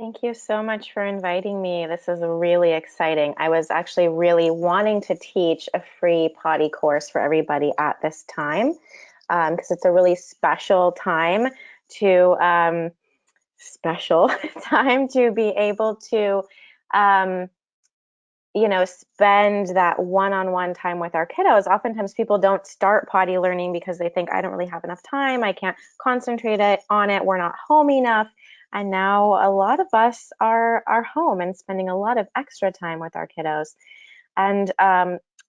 Thank you so much for inviting me. This is really exciting. I was actually really wanting to teach a free potty course for everybody at this time because it's a really special time to special time to be able to um, spend that one-on-one time with our kiddos. Oftentimes people don't start potty learning because they think, I don't really have enough time, I can't concentrate on it, we're not home enough. And now a lot of us are home and spending a lot of extra time with our kiddos. And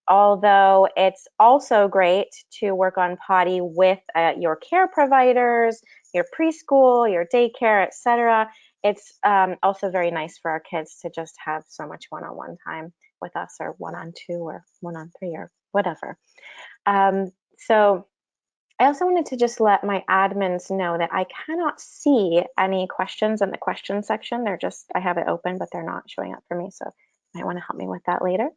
although it's also great to work on potty with your care providers, your preschool, your daycare, etc., it's also very nice for our kids to just have so much one-on-one time with us, or one-on-two, or one-on-three, or whatever. So I also wanted to just let my admins know that I cannot see any questions in the question section. I have it open, but they're not showing up for me. So you might want to help me with that later.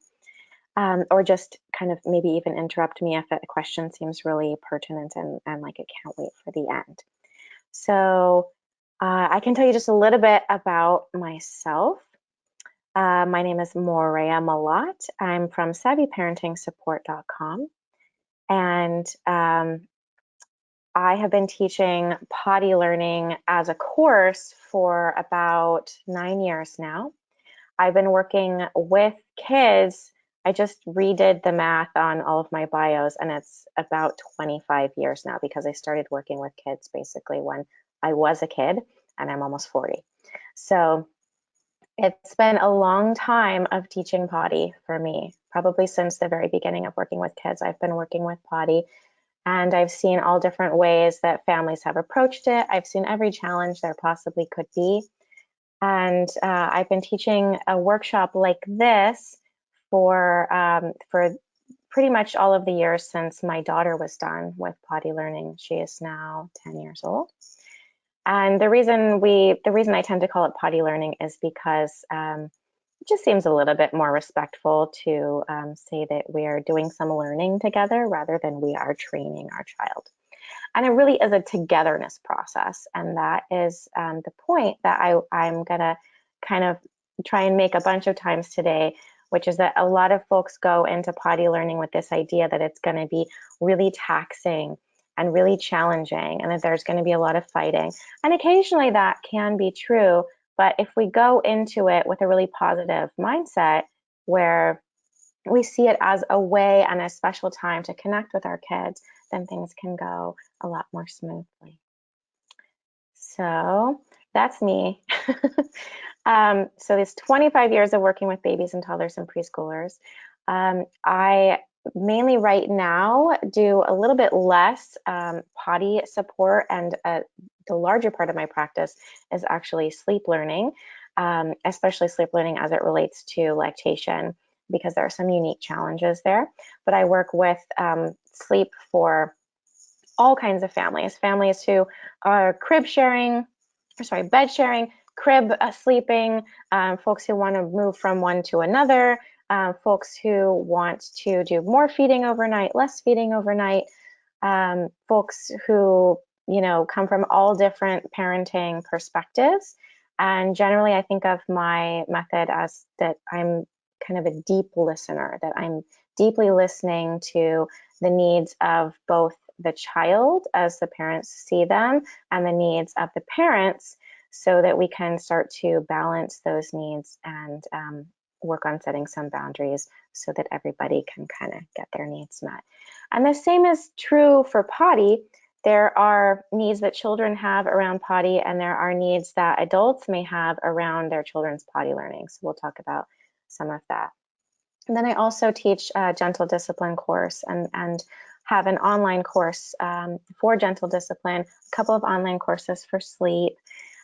Or just kind of maybe even interrupt me if a question seems really pertinent and like it can't wait for the end. So I can tell you just a little bit about myself. My name is Moorea Malatt. I'm from SavvyParentingSupport.com, and I have been teaching potty learning as a course for about 9 years now. I've been working with kids. I just redid the math on all of my bios, and it's about 25 years now because I started working with kids basically when I was a kid, and I'm almost 40. So it's been a long time of teaching potty for me, probably since the very beginning of working with kids. I've been working with potty, and I've seen all different ways that families have approached it. I've seen every challenge there possibly could be. And I've been teaching a workshop like this for pretty much all of the years since my daughter was done with potty learning. She is now 10 years old. And the reason I tend to call it potty learning is because it just seems a little bit more respectful to say that we are doing some learning together rather than we are training our child. And it really is a togetherness process. And that is the point that I'm going to kind of try and make a bunch of times today, which is that a lot of folks go into potty learning with this idea that it's going to be really taxing and really challenging, and that there's going to be a lot of fighting. And occasionally that can be true, but if we go into it with a really positive mindset where we see it as a way and a special time to connect with our kids, then things can go a lot more smoothly. So that's me. So it's 25 years of working with babies and toddlers and preschoolers. I mainly right now do a little bit less potty support, and the larger part of my practice is actually sleep learning, especially sleep learning as it relates to lactation, because there are some unique challenges there. But I work with sleep for all kinds of families who are bed sharing, crib sleeping, folks who want to move from one to another, folks who want to do more feeding overnight, less feeding overnight, folks who come from all different parenting perspectives. And generally, I think of my method as that I'm kind of a deep listener, that I'm deeply listening to the needs of both the child as the parents see them and the needs of the parents, so that we can start to balance those needs and work on setting some boundaries so that everybody can kind of get their needs met. And the same is true for potty. There are needs that children have around potty, and there are needs that adults may have around their children's potty learning. So we'll talk about some of that. And then I also teach a gentle discipline course and have an online course for gentle discipline, a couple of online courses for sleep,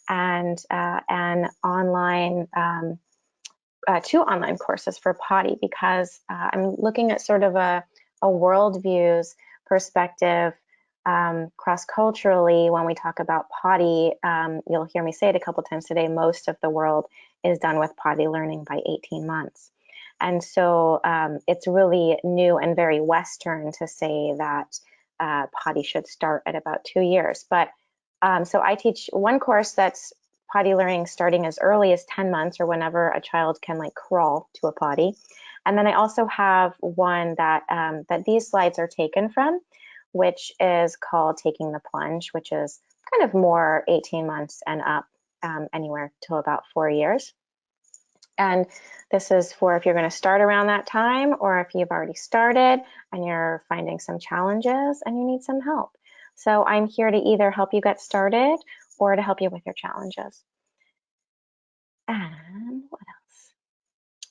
and an online, 2 online courses for potty, because I'm looking at sort of a worldviews perspective cross-culturally. When we talk about potty, you'll hear me say it a couple times today, most of the world is done with potty learning by 18 months. And so it's really new and very Western to say that potty should start at about 2 years. But so I teach one course that's potty learning starting as early as 10 months or whenever a child can like crawl to a potty. And then I also have one that, that these slides are taken from, which is called Taking the Plunge, which is kind of more 18 months and up, anywhere till about 4 years. And this is for if you're going to start around that time, or if you've already started and you're finding some challenges and you need some help. So I'm here to either help you get started or to help you with your challenges. And what else?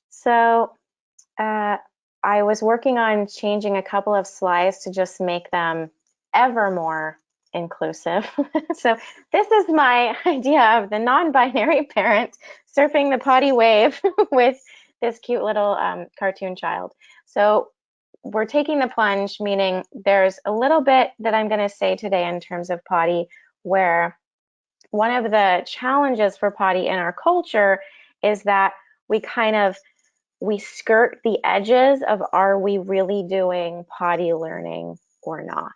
So I was working on changing a couple of slides to just make them ever more inclusive. So this is my idea of the non-binary parent surfing the potty wave with this cute little cartoon child. So we're taking the plunge, meaning there's a little bit that I'm going to say today in terms of potty, where one of the challenges for potty in our culture is that we skirt the edges of, are we really doing potty learning or not?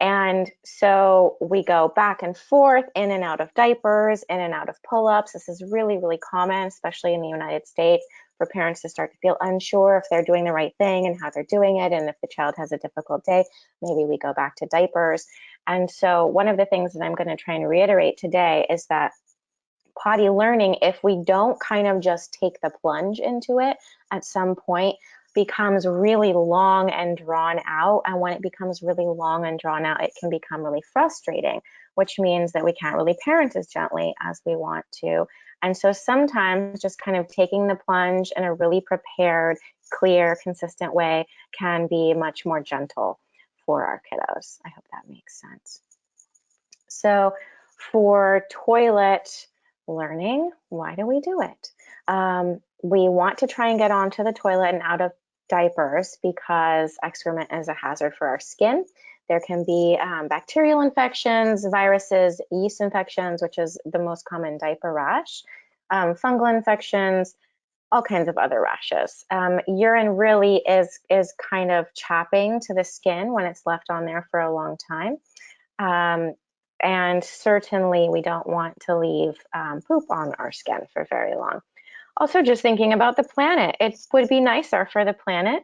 And so we go back and forth, in and out of diapers, in and out of pull-ups. This is really, really common, especially in the United States, for parents to start to feel unsure if they're doing the right thing and how they're doing it. And if the child has a difficult day, maybe we go back to diapers. And so one of the things that I'm going to try and reiterate today is that potty learning, if we don't kind of just take the plunge into it, at some point becomes really long and drawn out. And when it becomes really long and drawn out, it can become really frustrating, which means that we can't really parent as gently as we want to. And so sometimes just kind of taking the plunge in a really prepared, clear, consistent way can be much more gentle for our kiddos. I hope that makes sense. So for toilet learning, why do we do it? We want to try and get onto the toilet and out of diapers because excrement is a hazard for our skin. There can be bacterial infections, viruses, yeast infections, which is the most common diaper rash, fungal infections, all kinds of other rashes. Urine really is kind of chapping to the skin when it's left on there for a long time. And certainly we don't want to leave poop on our skin for very long. Also, just thinking about the planet, it would be nicer for the planet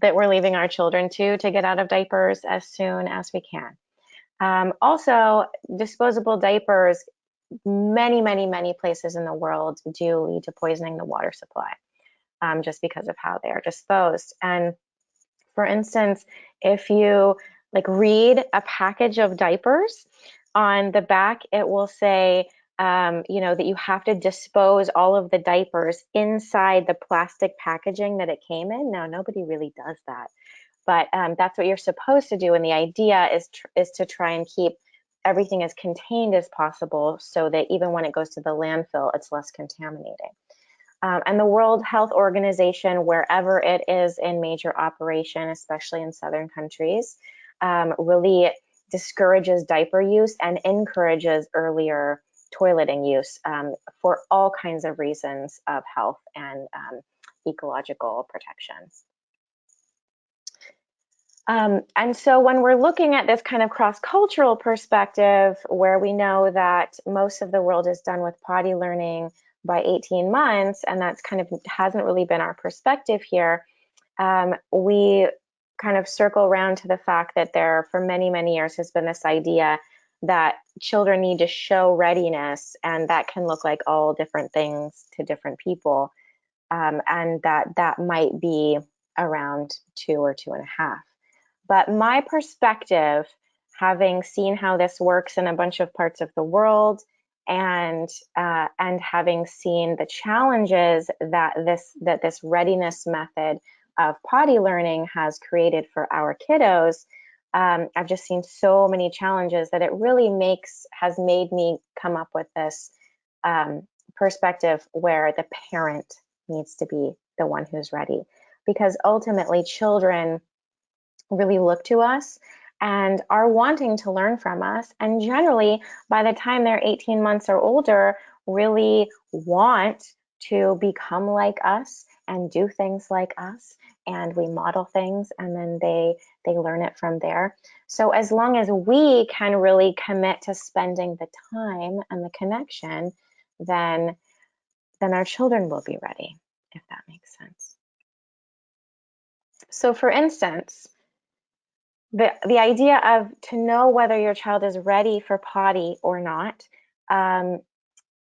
that we're leaving our children to get out of diapers as soon as we can. Also, disposable diapers, many places in the world do lead to poisoning the water supply, just because of how they are disposed. And for instance, if you read a package of diapers, on the back it will say that you have to dispose all of the diapers inside the plastic packaging that it came in. Now, nobody really does that, but that's what you're supposed to do. And the idea is to try and keep everything as contained as possible so that even when it goes to the landfill, it's less contaminating. And the World Health Organization, wherever it is in major operation, especially in southern countries, really discourages diaper use and encourages earlier toileting use for all kinds of reasons of health and ecological protection. And so when we're looking at this kind of cross-cultural perspective, where we know that most of the world is done with potty learning by 18 months, and that's kind of hasn't really been our perspective here, we kind of circle around to the fact that there for many years has been this idea that children need to show readiness, and that can look like all different things to different people, and that might be around 2 or 2.5. But my perspective, having seen how this works in a bunch of parts of the world, and having seen the challenges that this readiness method of potty learning has created for our kiddos, I've just seen so many challenges that it really has made me come up with this perspective where the parent needs to be the one who's ready, because ultimately children really look to us and are wanting to learn from us, and generally by the time they're 18 months or older really want to become like us and do things like us and we model things, and then they learn it from there. So as long as we can really commit to spending the time and the connection, then our children will be ready, if that makes sense. So for instance, the idea of to know whether your child is ready for potty or not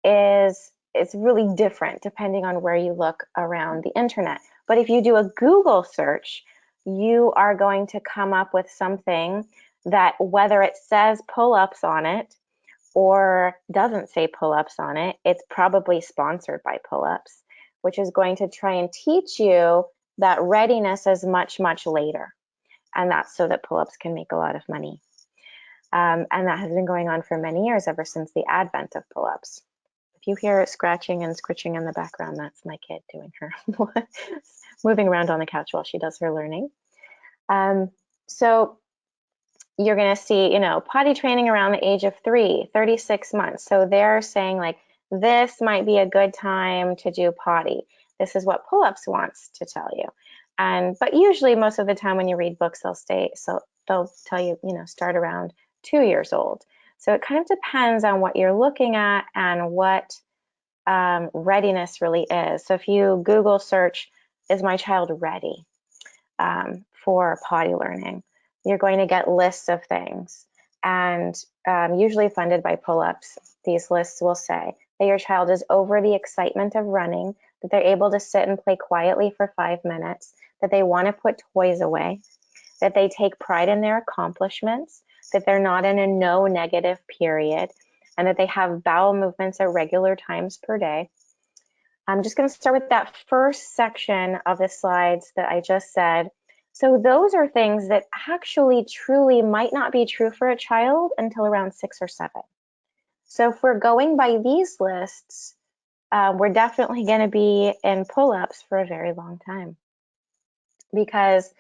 is it's really different depending on where you look around the internet. But if you do a Google search, you are going to come up with something that, whether it says pull-ups on it or doesn't say pull-ups on it, it's probably sponsored by pull-ups, which is going to try and teach you that readiness is much, much later. And that's so that pull-ups can make a lot of money. And that has been going on for many years, ever since the advent of pull-ups. If you hear scratching and scritching in the background, that's my kid doing her moving around on the couch while she does her learning. So you're going to see, potty training around the age of 36 months. So they're saying like, this might be a good time to do potty. This is what pull-ups wants to tell you. But usually most of the time when you read books, they'll tell you, start around 2 years old. So it kind of depends on what you're looking at and what readiness really is. So if you Google search, is my child ready for potty learning? You're going to get lists of things, and usually funded by pull-ups. These lists will say that your child is over the excitement of running, that they're able to sit and play quietly for 5 minutes, that they want to put toys away, that they take pride in their accomplishments, that they're not in a no negative period, and that they have bowel movements at regular times per day. I'm just going to start with that first section of the slides that I just said. So those are things that actually truly might not be true for a child until around 6 or 7. So if we're going by these lists, we're definitely going to be in pull-ups for a very long time, because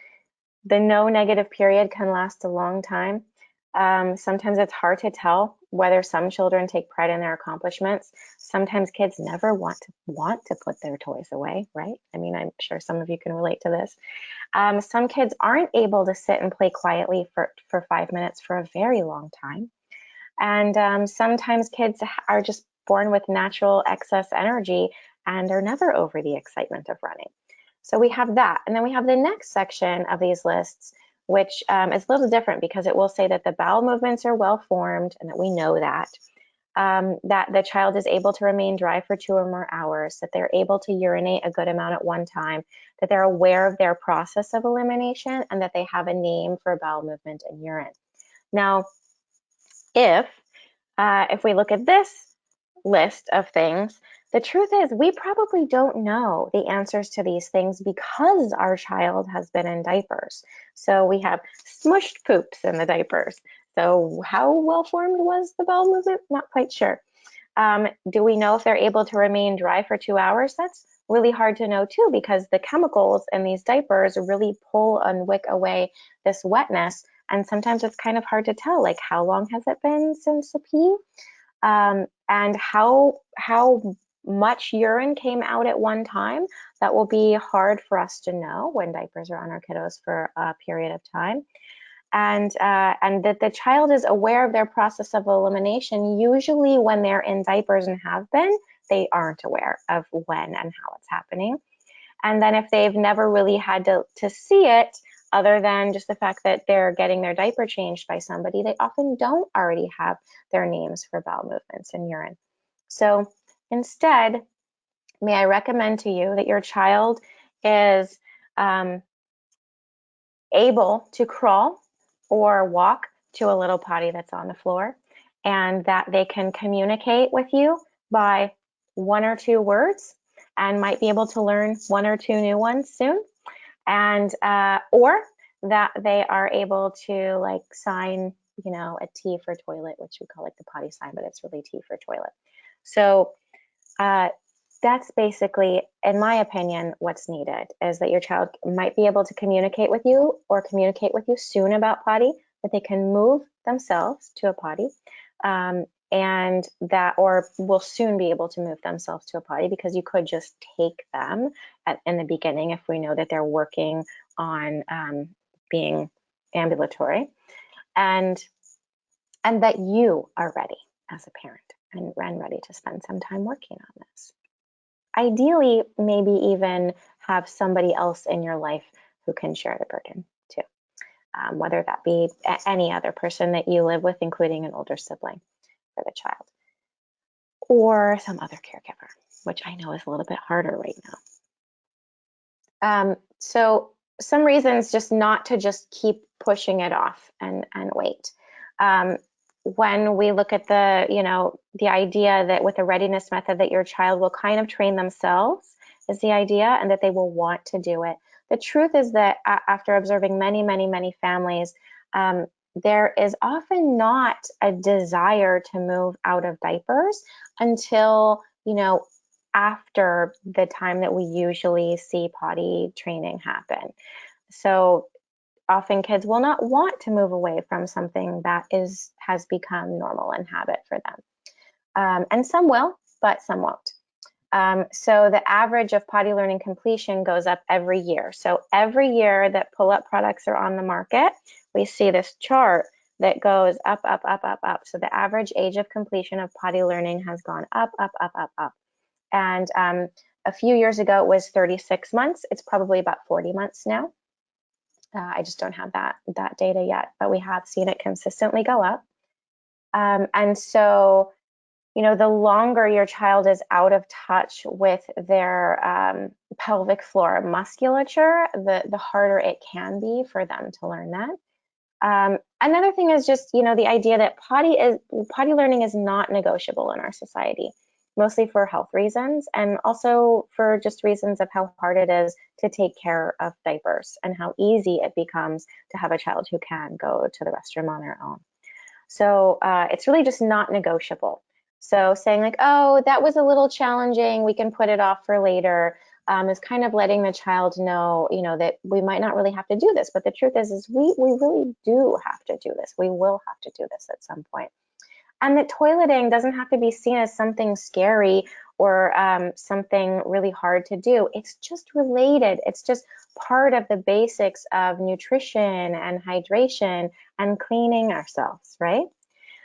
the no negative period can last a long time. Sometimes it's hard to tell whether some children take pride in their accomplishments. Sometimes kids never want to put their toys away, right? I mean, I'm sure some of you can relate to this. Some kids aren't able to sit and play quietly for 5 minutes for a very long time. And sometimes kids are just born with natural excess energy and are never over the excitement of running. So we have that. And then we have the next section of these lists, which is a little different, because it will say that the bowel movements are well formed, and that we know that the child is able to remain dry for 2 or more hours, that they're able to urinate a good amount at one time, that they're aware of their process of elimination, and that they have a name for bowel movement and urine. Now, if we look at this list of things, the truth is we probably don't know the answers to these things because our child has been in diapers. So we have smushed poops in the diapers. So how well formed was the bowel movement? Not quite sure. Do we know if they're able to remain dry for 2 hours? That's really hard to know too, because the chemicals in these diapers really pull and wick away this wetness. And sometimes it's kind of hard to tell, like, how long has it been since the pee? And how much urine came out at one time. That will be hard for us to know when diapers are on our kiddos for a period of time. And that the child is aware of their process of elimination. Usually when they're in diapers and have been, they aren't aware of when and how it's happening. And then if they've never really had to see it, other than just the fact that they're getting their diaper changed by somebody, they often don't already have their names for bowel movements and urine. So instead, may I recommend to you that your child is able to crawl or walk to a little potty that's on the floor, and that they can communicate with you by 1 or 2 words, and might be able to learn 1 or 2 new ones soon. And or that they are able to like sign, a T for toilet, which we call like the potty sign, but it's really T for toilet. So that's basically, in my opinion, what's needed, is that your child might be able to communicate with you or communicate with you soon about potty, that they can move themselves to a potty, and that, or will soon be able to move themselves to a potty, because you could just take them in the beginning if we know that they're working on being ambulatory, and that you are ready as a parent and ready to spend some time working on this. Ideally, maybe even have somebody else in your life who can share the burden too, whether that be any other person that you live with, including an older sibling for the child, or some other caregiver, which I know is a little bit harder right now. So some reasons just not to just keep pushing it off and wait. When we look at the idea that with the readiness method that your child will kind of train themselves is the idea, and that they will want to do it. The truth is that after observing many families, there is often not a desire to move out of diapers until, after the time that we usually see potty training happen. So often kids will not want to move away from something that has become normal and habit for them. And some will, but some won't. So the average of potty learning completion goes up every year. So every year that pull-up products are on the market, we see this chart that goes up. So the average age of completion of potty learning has gone up. And a few years ago, it was 36 months. It's probably about 40 months now. I just don't have that data yet, but we have seen it consistently go up. And so, the longer your child is out of touch with their pelvic floor musculature, the harder it can be for them to learn that. Another thing is just, the idea that potty learning is not negotiable in our society, mostly for health reasons, and also for just reasons of how hard it is to take care of diapers and how easy it becomes to have a child who can go to the restroom on their own. So it's really just not negotiable. So saying like, oh, that was a little challenging, we can put it off for later, is kind of letting the child know, that we might not really have to do this. But the truth is we really do have to do this. We will have to do this at some point. And that toileting doesn't have to be seen as something scary or something really hard to do. It's just related. It's just part of the basics of nutrition and hydration and cleaning ourselves, right?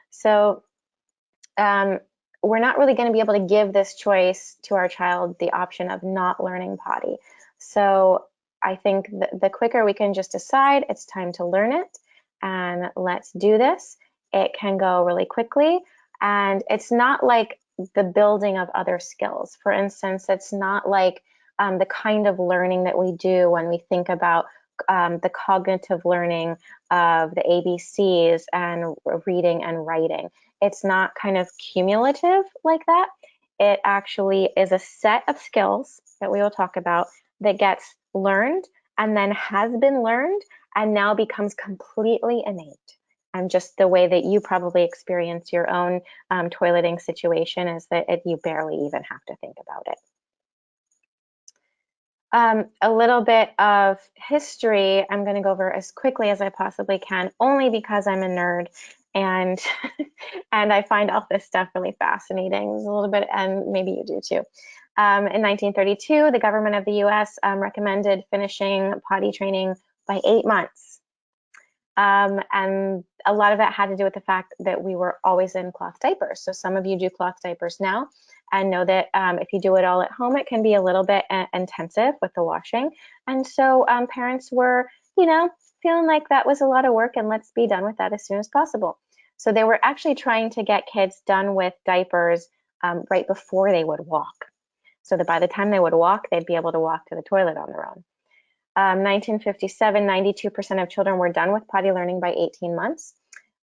So we're not really going to be able to give this choice to our child, the option of not learning potty. So I think the quicker we can just decide it's time to learn it and let's do this, it can go really quickly. And it's not like the building of other skills. For instance, it's not like the kind of learning that we do when we think about the cognitive learning of the ABCs and reading and writing. It's not kind of cumulative like that. It actually is a set of skills that we will talk about that gets learned and then has been learned and now becomes completely innate. And just the way that you probably experience your own toileting situation is that you barely even have to think about it. A little bit of history I'm going to go over as quickly as I possibly can, only because I'm a nerd and and I find all this stuff really fascinating. There's a little bit, and maybe you do too. In 1932, the government of the US recommended finishing potty training by 8 months. And a lot of that had to do with the fact that we were always in cloth diapers. So some of you do cloth diapers now and know that if you do it all at home, it can be a little bit intensive with the washing. And so parents were, feeling like that was a lot of work and let's be done with that as soon as possible. So they were actually trying to get kids done with diapers right before they would walk. So that by the time they would walk, they'd be able to walk to the toilet on their own. 1957, 92% of children were done with potty learning by 18 months.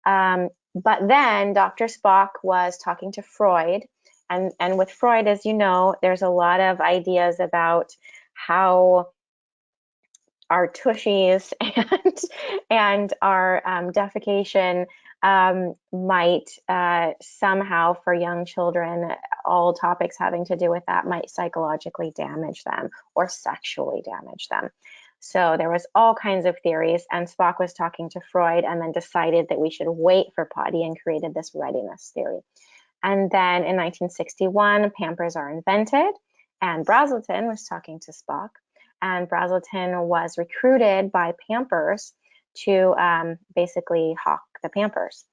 But then Dr. Spock was talking to Freud. And with Freud, as you know, there's a lot of ideas about how our tushies and our defecation might somehow, for young children, all topics having to do with that might psychologically damage them or sexually damage them. So there was all kinds of theories, and Spock was talking to Freud and then decided that we should wait for potty and created this readiness theory. And then in 1961, Pampers are invented, and Brazelton was talking to Spock, and Brazelton was recruited by Pampers to basically hawk the Pampers,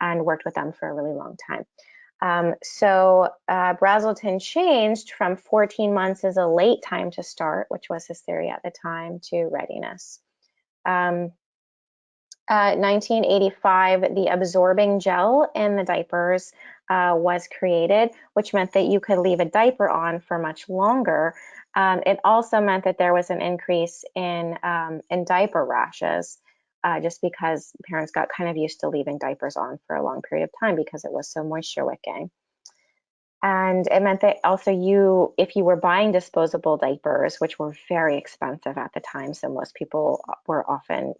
and worked with them for a really long time. Brazelton changed from 14 months as a late time to start, which was his theory at the time, to readiness. 1985, the absorbing gel in the diapers was created, which meant that you could leave a diaper on for much longer. It also meant that there was an increase in diaper rashes, just because parents got kind of used to leaving diapers on for a long period of time because it was so moisture wicking. And it meant that also if you were buying disposable diapers, which were very expensive at the time, so most people were often,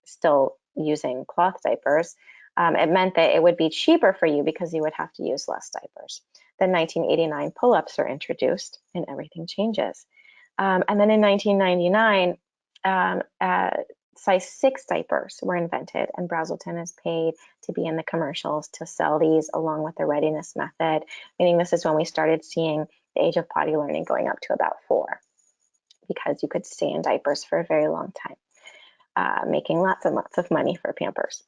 still using cloth diapers, it meant that it would be cheaper for you because you would have to use less diapers. Then 1989, pull-ups are introduced and everything changes. And then in 1999, size 6 diapers were invented, and Brazelton is paid to be in the commercials to sell these along with the readiness method, meaning this is when we started seeing the age of potty learning going up to about 4, because you could stay in diapers for a very long time, making lots and lots of money for Pampers.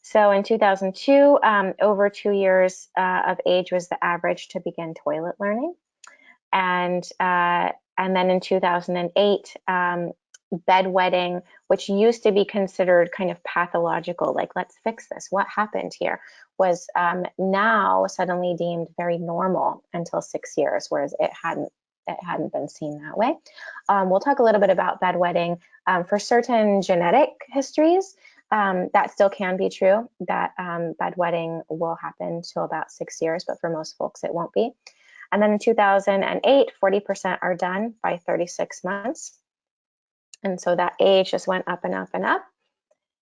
So in 2002, over 2 years of age was the average to begin toilet learning. And then in 2008, bedwetting, which used to be considered kind of pathological, like let's fix this, what happened here, was now suddenly deemed very normal until 6 years, whereas it hadn't been seen that way. We'll talk a little bit about bedwetting. For certain genetic histories, that still can be true, that bedwetting will happen till about 6 years, but for most folks it won't be. And then in 2008, 40% are done by 36 months. And so that age just went up and up and up.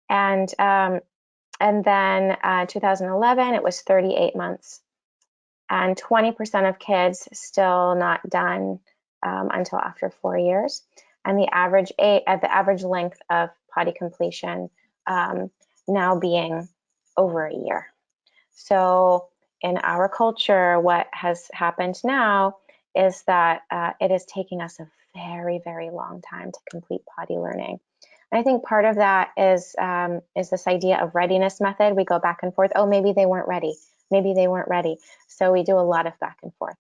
And then 2011, it was 38 months. And 20% of kids still not done until after 4 years. And the average length of potty completion now being over a year. So in our culture, what has happened now is that it is taking us a very, very long time to complete potty learning. And I think part of that is this idea of readiness method. We go back and forth. Oh, maybe they weren't ready. Maybe they weren't ready. So we do a lot of back and forth.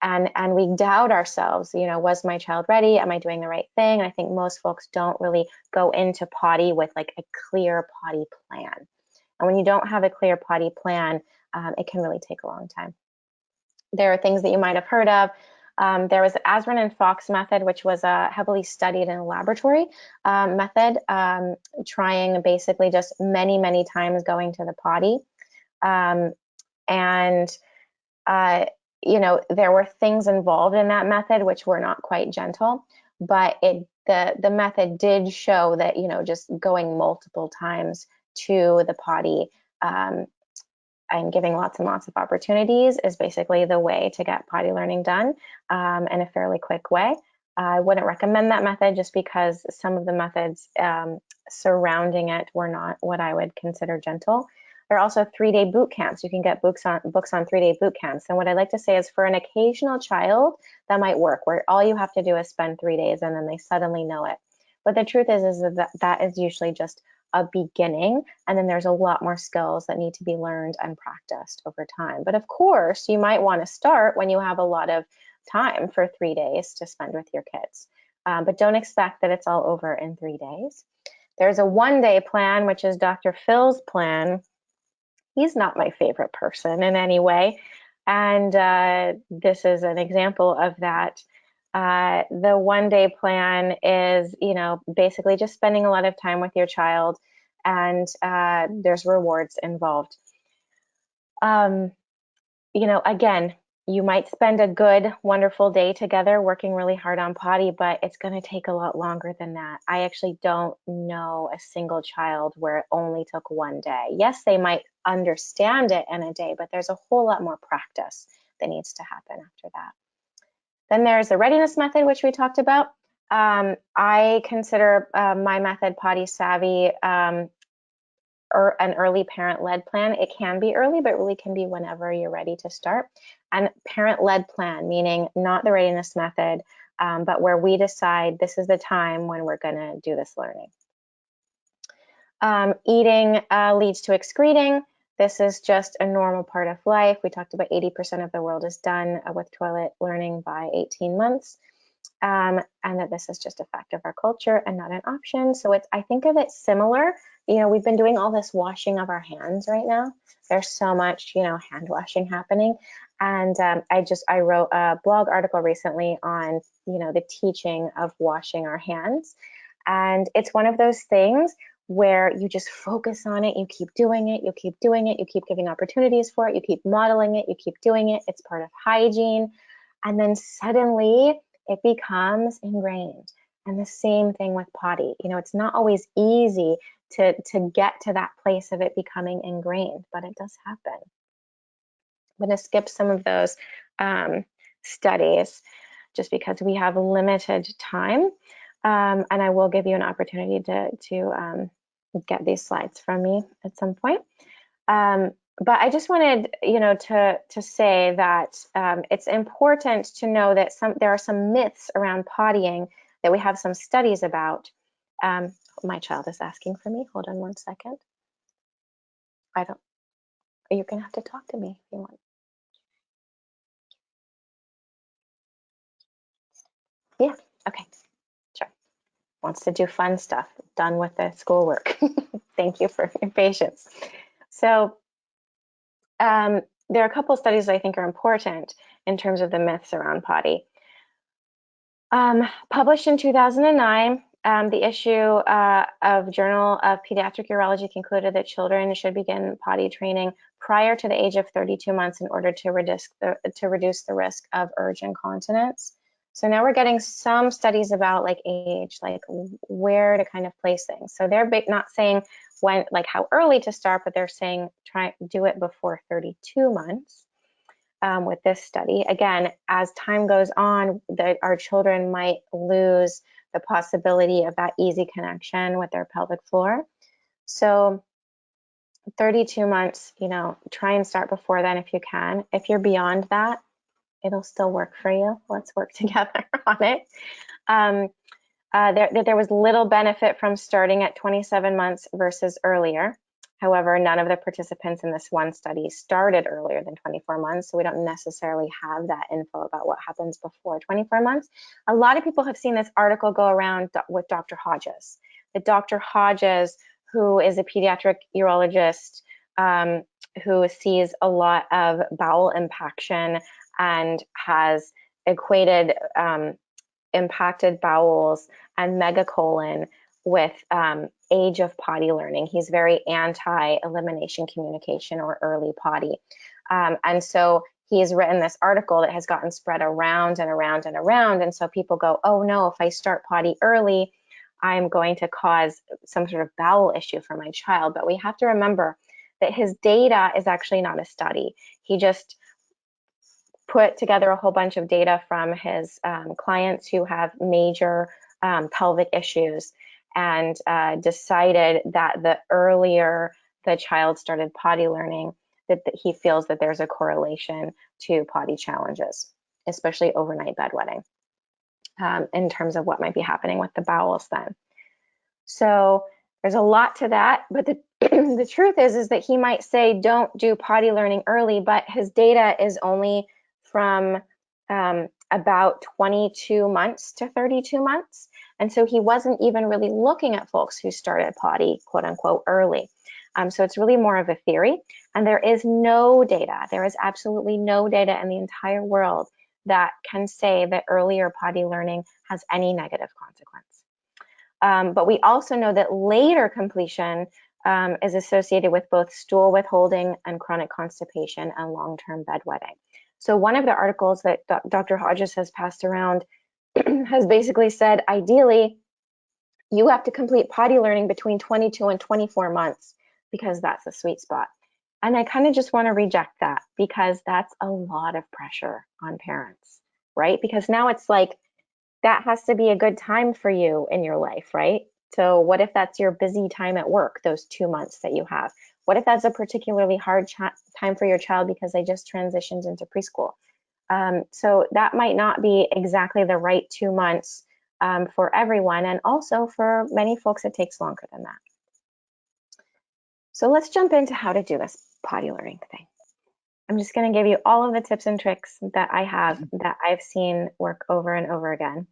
And we doubt ourselves, was my child ready? Am I doing the right thing? And I think most folks don't really go into potty with like a clear potty plan. And when you don't have a clear potty plan, it can really take a long time. There are things that you might have heard of. There was the Asron and Fox method, which was heavily studied in a laboratory method, trying basically just many, many times going to the potty. There were things involved in that method which were not quite gentle, but the method did show that, just going multiple times to the potty and giving lots and lots of opportunities is basically the way to get potty learning done in a fairly quick way. I wouldn't recommend that method just because some of the methods surrounding it were not what I would consider gentle. There are also 3-day boot camps. You can get books on 3-day boot camps. And what I like to say is for an occasional child, that might work, where all you have to do is spend 3 days and then they suddenly know it. But the truth is that is usually just a beginning, and then there's a lot more skills that need to be learned and practiced over time. But of course, you might want to start when you have a lot of time for 3 days to spend with your kids. But don't expect that it's all over in 3 days. There's a 1-day plan, which is Dr. Phil's plan. He's not my favorite person in any way. And this is an example of that. The 1-day plan is, basically just spending a lot of time with your child, and there's rewards involved. Again, you might spend a good, wonderful day together working really hard on potty, but it's going to take a lot longer than that. I actually don't know a single child where it only took 1 day. Yes, they might understand it in a day, but there's a whole lot more practice that needs to happen after that. Then there's the readiness method, which we talked about. I consider my method Potty Savvy an early parent-led plan. It can be early, but really can be whenever you're ready to start. And parent-led plan, meaning not the readiness method, but where we decide this is the time when we're going to do this learning. Eating leads to excreting. This is just a normal part of life. We talked about 80% of the world is done with toilet learning by 18 months. And that this is just a fact of our culture and not an option. So I think of it similar. You know, we've been doing all this washing of our hands right now. There's so much, you know, hand washing happening. And I wrote a blog article recently on, you know, the teaching of washing our hands. And it's one of those things where you just focus on it, you keep doing it, you keep doing it, you keep giving opportunities for it, you keep modeling it, you keep doing it, it's part of hygiene. And then suddenly it becomes ingrained. And the same thing with potty. You know, it's not always easy to get to that place of it becoming ingrained, but it does happen. I'm going to skip some of those studies just because we have limited time. And I will give you an opportunity to get these slides from me at some point. But I just wanted, you know, to say that it's important to know that there are some myths around pottying that we have some studies about. My child is asking for me. Hold on one second. You're gonna have to talk to me if you want. Yeah, okay, sure. Wants to do fun stuff. Done with the schoolwork. Thank you for your patience. So there are a couple of studies I think are important in terms of the myths around potty. Published in 2009, the issue of Journal of Pediatric Urology concluded that children should begin potty training prior to the age of 32 months in order to reduce the risk of urge incontinence. So now we're getting some studies about like age, like where to kind of place things. So they're not saying when, like how early to start, but they're saying do it before 32 months. With this study. Again, as time goes on, our children might lose the possibility of that easy connection with their pelvic floor. So 32 months, you know, try and start before then if you can. If you're beyond that, it'll still work for you. Let's work together on it. There was little benefit from starting at 27 months versus earlier. However, none of the participants in this one study started earlier than 24 months, so we don't necessarily have that info about what happens before 24 months. A lot of people have seen this article go around with Dr. Hodges. Dr. Hodges, who is a pediatric urologist who sees a lot of bowel impaction and has equated impacted bowels and megacolon with age of potty learning. He's very anti-elimination communication or early potty. And so he's written this article that has gotten spread around and around and around. And so people go, oh no, if I start potty early, I'm going to cause some sort of bowel issue for my child. But we have to remember that his data is actually not a study. He just put together a whole bunch of data from his clients who have major pelvic issues and decided that the earlier the child started potty learning, that he feels that there's a correlation to potty challenges, especially overnight bedwetting, in terms of what might be happening with the bowels then. So there's a lot to that, but the truth is that he might say don't do potty learning early, but his data is only from about 22 months to 32 months. And so he wasn't even really looking at folks who started potty, quote unquote, early. So it's really more of a theory. And there is no data, there is absolutely no data in the entire world that can say that earlier potty learning has any negative consequence. But we also know that later completion is associated with both stool withholding and chronic constipation and long-term bedwetting. So one of the articles that Dr. Hodges has passed around has basically said, ideally, you have to complete potty learning between 22 and 24 months because that's the sweet spot. And I kind of just want to reject that because that's a lot of pressure on parents, right? Because now it's like, that has to be a good time for you in your life, right? So what if that's your busy time at work, those 2 months that you have? What if that's a particularly hard time for your child because they just transitioned into preschool? So that might not be exactly the right 2 months for everyone. And also for many folks, it takes longer than that. So let's jump into how to do this potty learning thing. I'm just going to give you all of the tips and tricks that I have that I've seen work over and over again.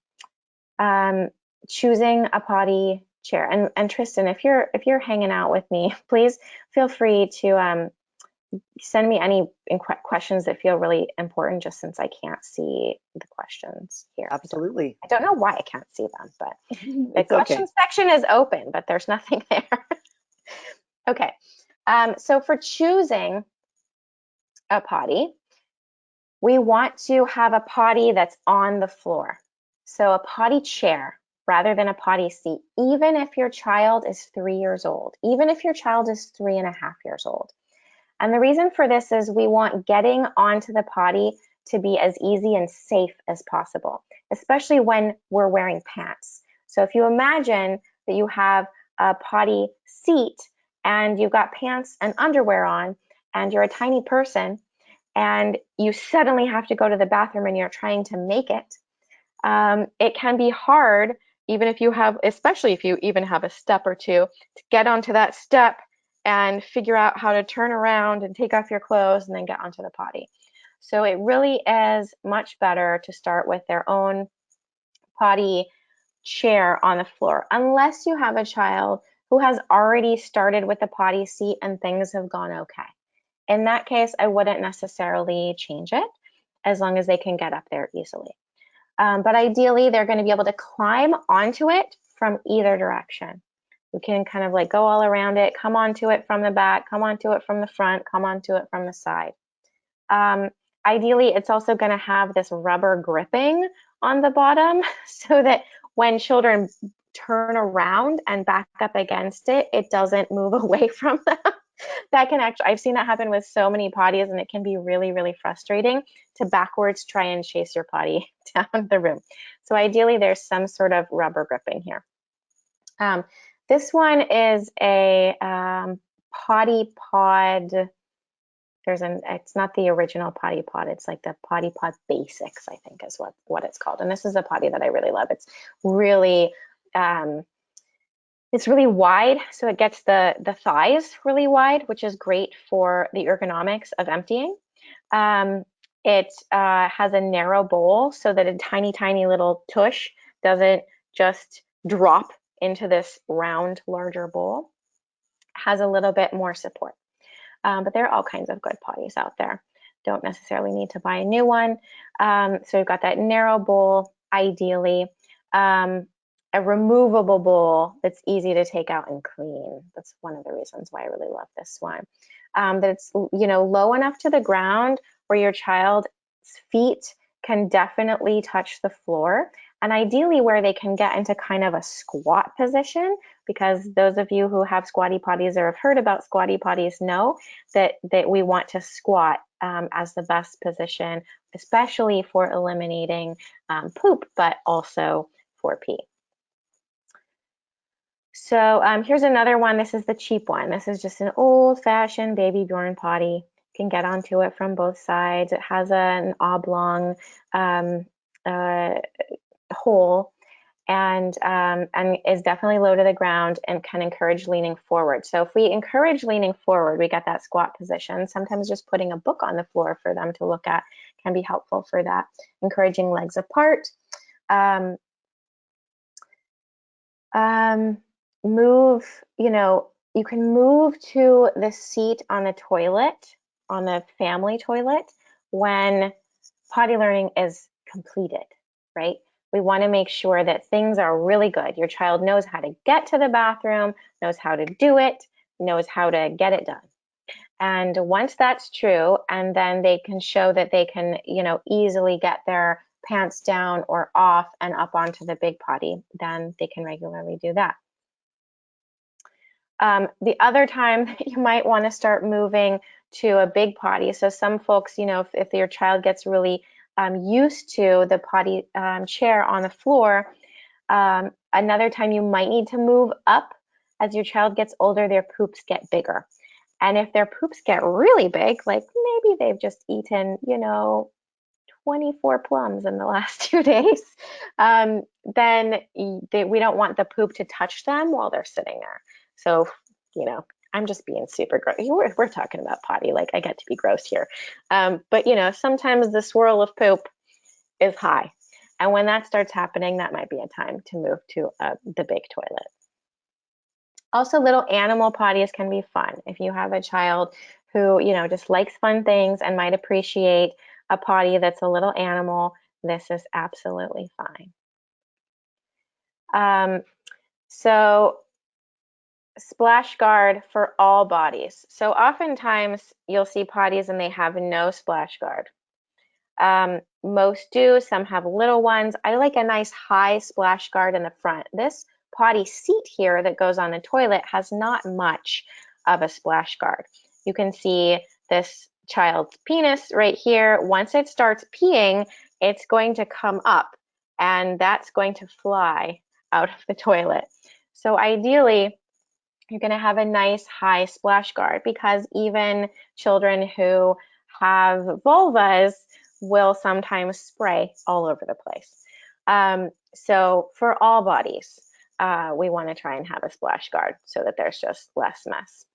Choosing a potty chair, and Tristan, if you're hanging out with me, please feel free to send me any questions that feel really important, just since I can't see the questions here. Absolutely. I don't know why I can't see them, but the question okay. Section is open, but there's nothing there. Okay, so for choosing a potty, we want to have a potty that's on the floor. So a potty chair rather than a potty seat, even if your child is 3 years old, even if your child is 3.5 years old. And the reason for this is we want getting onto the potty to be as easy and safe as possible, especially when we're wearing pants. So if you imagine that you have a potty seat and you've got pants and underwear on and you're a tiny person and you suddenly have to go to the bathroom and you're trying to make it, it can be hard, even if you have, especially if you even have a step or two, to get onto that step and figure out how to turn around and take off your clothes and then get onto the potty. So it really is much better to start with their own potty chair on the floor, unless you have a child who has already started with a potty seat and things have gone okay. In that case, I wouldn't necessarily change it as long as they can get up there easily. But ideally, they're going to be able to climb onto it from either direction. You can kind of like go all around it, come onto it from the back, come onto it from the front, come onto it from the side. Ideally, it's also going to have this rubber gripping on the bottom so that when children turn around and back up against it, it doesn't move away from them. That can actually, I've seen that happen with so many potties, and it can be really, really frustrating to backwards try and chase your potty down the room. So ideally, there's some sort of rubber gripping here. This one is a potty pod. It's not the original potty pod. It's like the potty pod basics, I think is what it's called. And this is a potty that I really love. It's really wide, so it gets the thighs really wide, which is great for the ergonomics of emptying. It has a narrow bowl so that a tiny, tiny little tush doesn't just drop into this round, larger bowl. Has a little bit more support. But there are all kinds of good potties out there. Don't necessarily need to buy a new one. So we've got that narrow bowl, ideally. A removable bowl that's easy to take out and clean. That's one of the reasons why I really love this one. That it's low enough to the ground where your child's feet can definitely touch the floor, and ideally where they can get into kind of a squat position, because those of you who have squatty potties or have heard about squatty potties know that we want to squat as the best position, especially for eliminating poop, but also for pee. So here's another one. This is the cheap one. This is just an old-fashioned baby Bjorn potty. You can get onto it from both sides. It has an oblong hole and is definitely low to the ground and can encourage leaning forward. So if we encourage leaning forward, we get that squat position. Sometimes just putting a book on the floor for them to look at can be helpful for that. Encouraging legs apart. You can move to the seat on the toilet, on the family toilet, when potty learning is completed, right? We want to make sure that things are really good. Your child knows how to get to the bathroom, knows how to do it, knows how to get it done. And once that's true, and then they can show that they can, easily get their pants down or off and up onto the big potty, then they can regularly do that. The other time you might want to start moving to a big potty. So some folks, if your child gets really used to the potty chair on the floor, Another time you might need to move up. As your child gets older, their poops get bigger. And if their poops get really big, like maybe they've just eaten, 24 plums in the last 2 days, then we don't want the poop to touch them while they're sitting there. So, I'm just being super gross. We're talking about potty, like I get to be gross here. But, sometimes the swirl of poop is high. And when that starts happening, that might be a time to move to the big toilet. Also, little animal potties can be fun. If you have a child who, just likes fun things and might appreciate a potty that's a little animal, this is absolutely fine. So splash guard for all bodies. So oftentimes you'll see potties and they have no splash guard. Most do, some have little ones. I like a nice high splash guard in the front. This potty seat here that goes on the toilet has not much of a splash guard. You can see this child's penis right here. Once it starts peeing, it's going to come up and that's going to fly out of the toilet. So ideally, you're going to have a nice high splash guard because even children who have vulvas will sometimes spray all over the place. So for all bodies, we want to try and have a splash guard so that there's just less mess.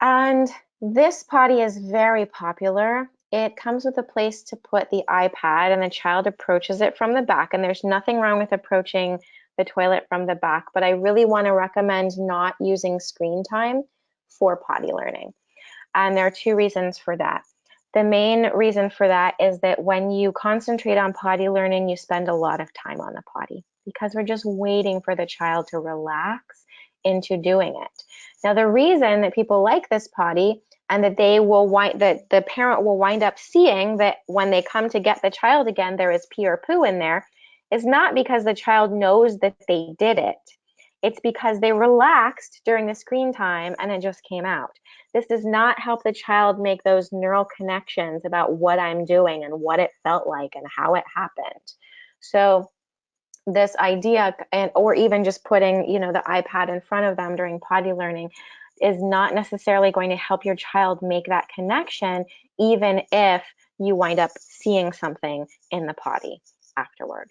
And this potty is very popular. It comes with a place to put the iPad and the child approaches it from the back, and there's nothing wrong with approaching the toilet from the back, but I really want to recommend not using screen time for potty learning. And there are two reasons for that. The main reason for that is that when you concentrate on potty learning, you spend a lot of time on the potty because we're just waiting for the child to relax into doing it. Now, the reason that people like this potty and that the parent will wind up seeing that when they come to get the child again, there is pee or poo in there, is not because the child knows that they did it. It's because they relaxed during the screen time and it just came out. This does not help the child make those neural connections about what I'm doing and what it felt like and how it happened. So this idea, or even just putting, the iPad in front of them during potty learning is not necessarily going to help your child make that connection, even if you wind up seeing something in the potty afterward.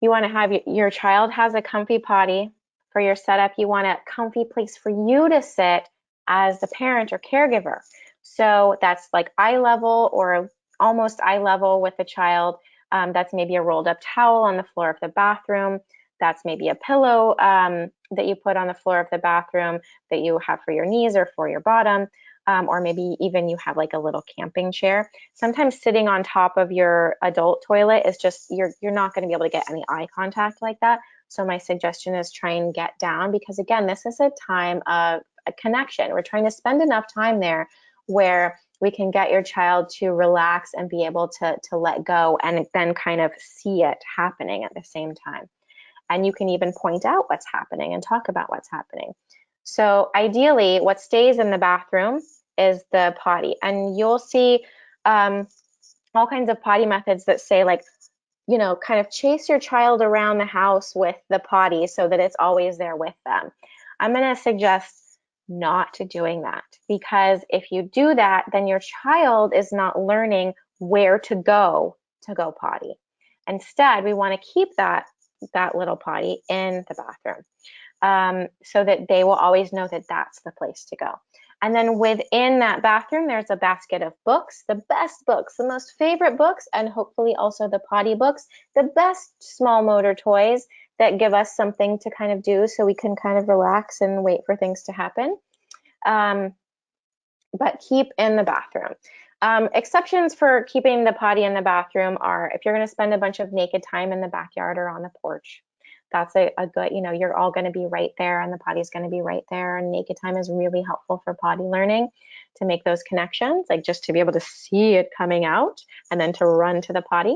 You want to have your child has a comfy potty for your setup. You want a comfy place for you to sit as the parent or caregiver. So that's like eye level or almost eye level with the child. That's maybe a rolled up towel on the floor of the bathroom. That's maybe a pillow that you put on the floor of the bathroom that you have for your knees or for your bottom. Or maybe even you have like a little camping chair. Sometimes sitting on top of your adult toilet is just, you're not going to be able to get any eye contact like that. So my suggestion is try and get down because again, this is a time of a connection. We're trying to spend enough time there where we can get your child to relax and be able to let go and then kind of see it happening at the same time. And you can even point out what's happening and talk about what's happening. So ideally, what stays in the bathroom is the potty. And you'll see all kinds of potty methods that say like, kind of chase your child around the house with the potty so that it's always there with them. I'm going to suggest not doing that because if you do that, then your child is not learning where to go potty. Instead, we want to keep that little potty in the bathroom so that they will always know that that's the place to go. And then within that bathroom, there's a basket of books, the best books, the most favorite books, and hopefully also the potty books, the best small motor toys that give us something to kind of do so we can kind of relax and wait for things to happen. But keep in the bathroom. Exceptions for keeping the potty in the bathroom are if you're going to spend a bunch of naked time in the backyard or on the porch. That's a good, you're all going to be right there and the potty's going to be right there. And naked time is really helpful for potty learning to make those connections, like just to be able to see it coming out and then to run to the potty.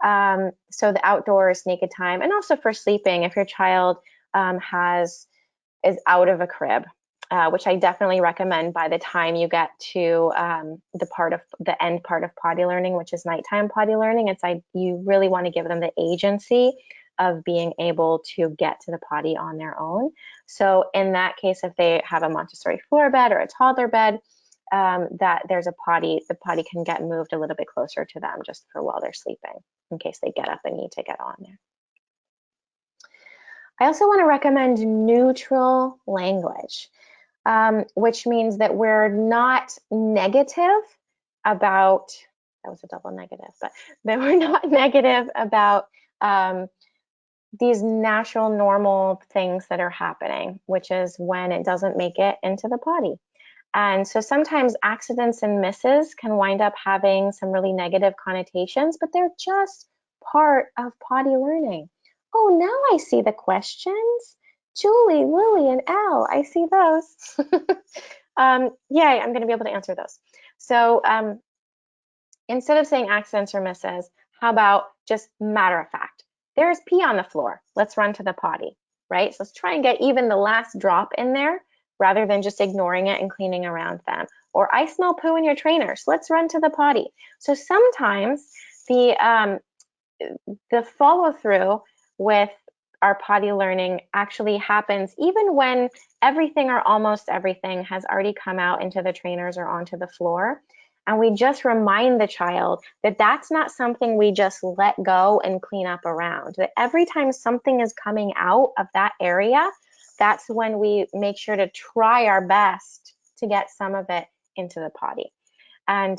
So the outdoors naked time, and also for sleeping, if your child is out of a crib, which I definitely recommend by the time you get to the end part of potty learning, which is nighttime potty learning. You really want to give them the agency of being able to get to the potty on their own. So in that case, if they have a Montessori floor bed or a toddler bed, that there's a potty, the potty can get moved a little bit closer to them just for while they're sleeping, in case they get up and need to get on there. I also want to recommend neutral language, which means that we're not negative about, that was a double negative, but that we're not negative about these natural, normal things that are happening, which is when it doesn't make it into the potty. And so sometimes accidents and misses can wind up having some really negative connotations, but they're just part of potty learning. Oh, now I see the questions. Julie, Lily, and Elle, I see those. Yay, I'm going to be able to answer those. So instead of saying accidents or misses, how about just matter of fact? There's pee on the floor. Let's run to the potty, right? So let's try and get even the last drop in there rather than just ignoring it and cleaning around them. Or I smell poo in your trainers. Let's run to the potty. So sometimes the follow through with our potty learning actually happens even when everything or almost everything has already come out into the trainers or onto the floor. And we just remind the child that that's not something we just let go and clean up around. That every time something is coming out of that area, that's when we make sure to try our best to get some of it into the potty. And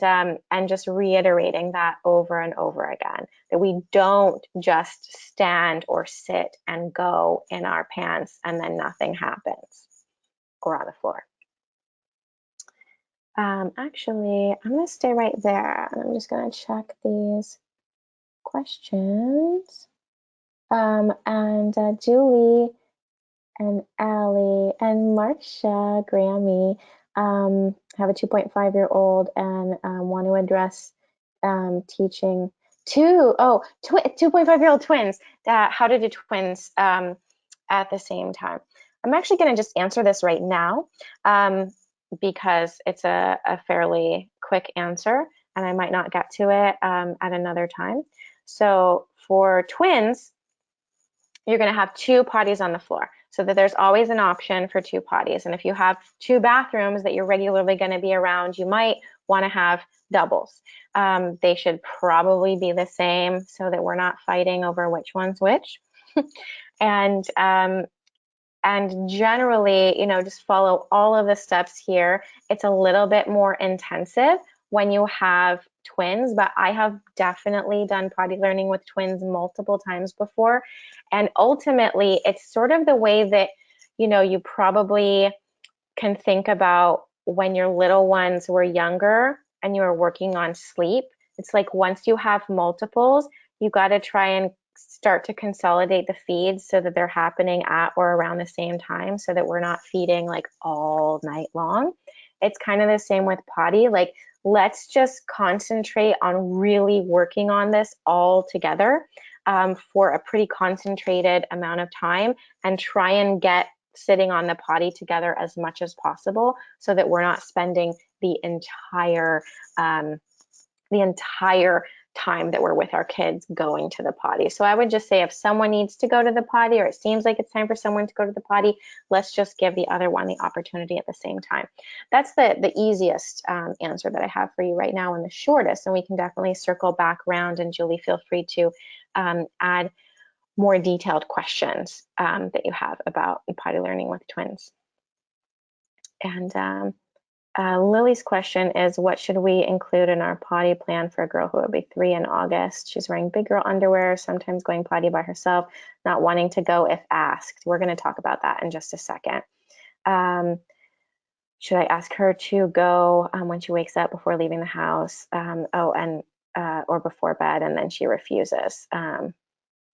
just reiterating that over and over again, that we don't just stand or sit and go in our pants and then nothing happens or on the floor. Actually, I'm going to stay right there and I'm just going to check these questions. And Julie and Allie and Marcia, Grammy, have a 2.5-year-old and want to address teaching 2.5-year-old twins, how to do twins at the same time. I'm actually going to just answer this right now because it's a fairly quick answer and I might not get to it at another time. So for twins, you're going to have 2 potties on the floor so that there's always an option for 2 potties. And if you have 2 bathrooms that you're regularly going to be around, you might want to have doubles. They should probably be the same so that we're not fighting over which one's which. And generally, you know, just follow all of the steps here. It's a little bit more intensive when you have twins, but I have definitely done potty learning with twins multiple times before. And ultimately, it's sort of the way that, you know, you probably can think about when your little ones were younger and you were working on sleep. It's like once you have multiples, you got to try and start to consolidate the feeds so that they're happening at or around the same time so that we're not feeding like all night long. It's kind of the same with potty. Like, let's just concentrate on really working on this all together for a pretty concentrated amount of time and try and get sitting on the potty together as much as possible so that we're not spending the entire time that we're with our kids going to the potty. So I would just say if someone needs to go to the potty or it seems like it's time for someone to go to the potty, let's just give the other one the opportunity at the same time. That's the easiest answer that I have for you right now and the shortest, and we can definitely circle back around, and Julie, feel free to add more detailed questions that you have about potty learning with twins. And Lily's question is, what should we include in our potty plan for a girl who will be 3 in August? She's wearing big girl underwear, sometimes going potty by herself, not wanting to go if asked. We're going to talk about that in just a second. Should I ask her to go when she wakes up before leaving the house? Or before bed, and then she refuses.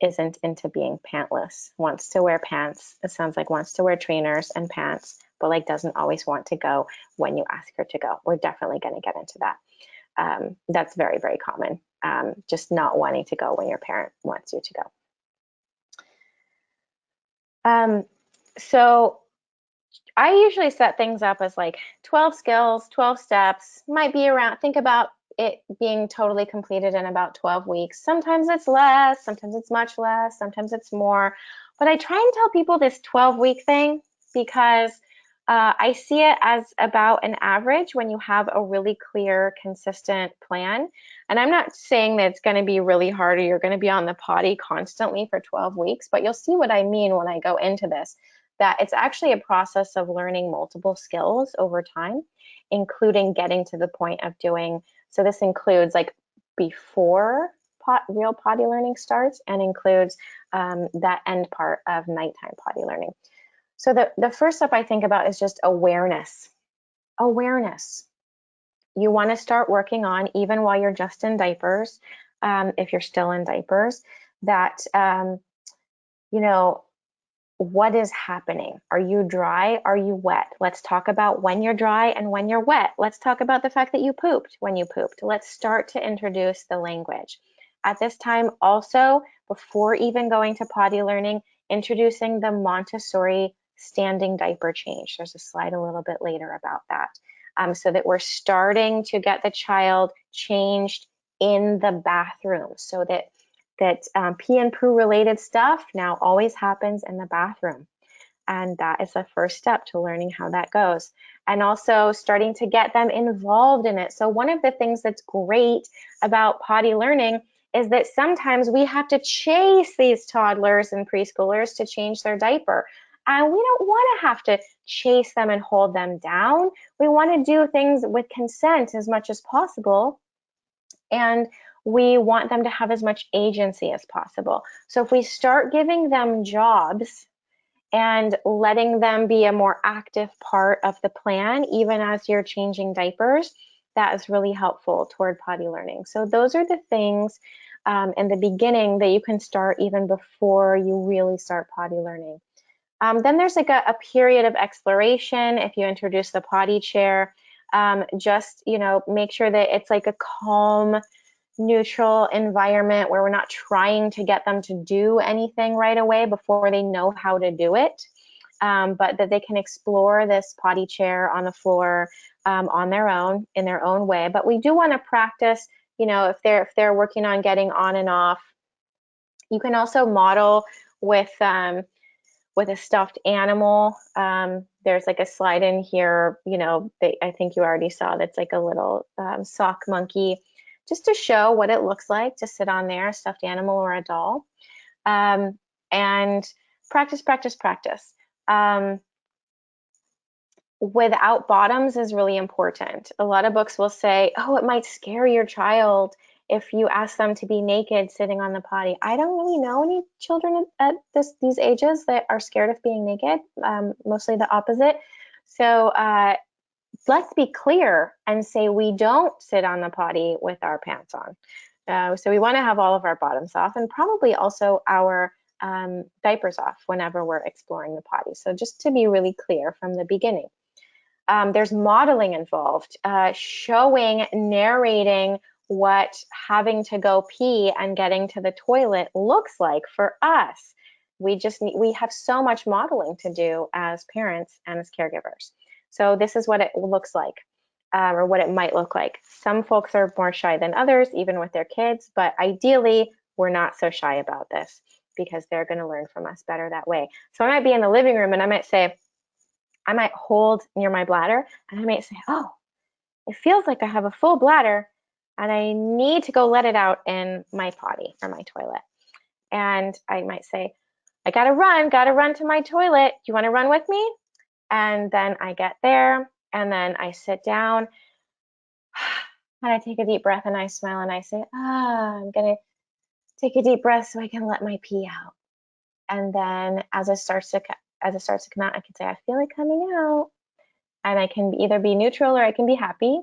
Isn't into being pantless, wants to wear pants. It sounds like wants to wear trainers and pants, but like doesn't always want to go when you ask her to go. We're definitely going to get into that. That's very, very common. Just not wanting to go when your parent wants you to go. So I usually set things up as like 12 skills, 12 steps, might be around, think about it being totally completed in about 12 weeks. Sometimes it's less, sometimes it's much less, sometimes it's more. But I try and tell people this 12-week thing because I see it as about an average when you have a really clear, consistent plan. And I'm not saying that it's going to be really hard or you're going to be on the potty constantly for 12 weeks, but you'll see what I mean when I go into this, that it's actually a process of learning multiple skills over time, including getting to the point of doing, so this includes like before real potty learning starts and includes that end part of nighttime potty learning. So the first step I think about is just awareness. Awareness. You want to start working on, even while you're just in diapers, if you're still in diapers, that, you know, what is happening? Are you dry? Are you wet? Let's talk about when you're dry and when you're wet. Let's talk about the fact that you pooped when you pooped. Let's start to introduce the language. At this time, also, before even going to potty learning, introducing the Montessori standing diaper change. There's a slide a little bit later about that, so that we're starting to get the child changed in the bathroom, so that pee and poo related stuff now always happens in the bathroom. And that is the first step to learning how that goes. And also starting to get them involved in it. So one of the things that's great about potty learning is that sometimes we have to chase these toddlers and preschoolers to change their diaper. And we don't want to have to chase them and hold them down. We want to do things with consent as much as possible. And we want them to have as much agency as possible. So if we start giving them jobs and letting them be a more active part of the plan, even as you're changing diapers, that is really helpful toward potty learning. So those are the things in the beginning that you can start even before you really start potty learning. Then there's like a period of exploration. If you introduce the potty chair, just, make sure that it's like a calm, neutral environment where we're not trying to get them to do anything right away before they know how to do it, but that they can explore this potty chair on the floor on their own, in their own way. But we do want to practice, if they're working on getting on and off. You can also model with a stuffed animal. There's like a slide in here, I think you already saw, that's like a little sock monkey, just to show what it looks like to sit on there, a stuffed animal or a doll. And practice, practice, practice. Without bottoms is really important. A lot of books will say, oh, it might scare your child if you ask them to be naked sitting on the potty. I don't really know any children at these ages that are scared of being naked, mostly the opposite. So let's be clear and say we don't sit on the potty with our pants on. So we want to have all of our bottoms off and probably also our diapers off whenever we're exploring the potty. So just to be really clear from the beginning. There's modeling involved, showing, narrating what having to go pee and getting to the toilet looks like for us. We have so much modeling to do as parents and as caregivers. So this is what it looks like, or what it might look like. Some folks are more shy than others, even with their kids, but ideally, we're not so shy about this because they're going to learn from us better that way. So I might be in the living room and I might hold near my bladder and I might say, oh, it feels like I have a full bladder and I need to go let it out in my potty or my toilet. And I might say, I gotta run to my toilet. Do you want to run with me? And then I get there and then I sit down and I take a deep breath and I smile and I say, I'm gonna take a deep breath so I can let my pee out. And then as it starts to come out, I can say, I feel it coming out. And I can either be neutral or I can be happy.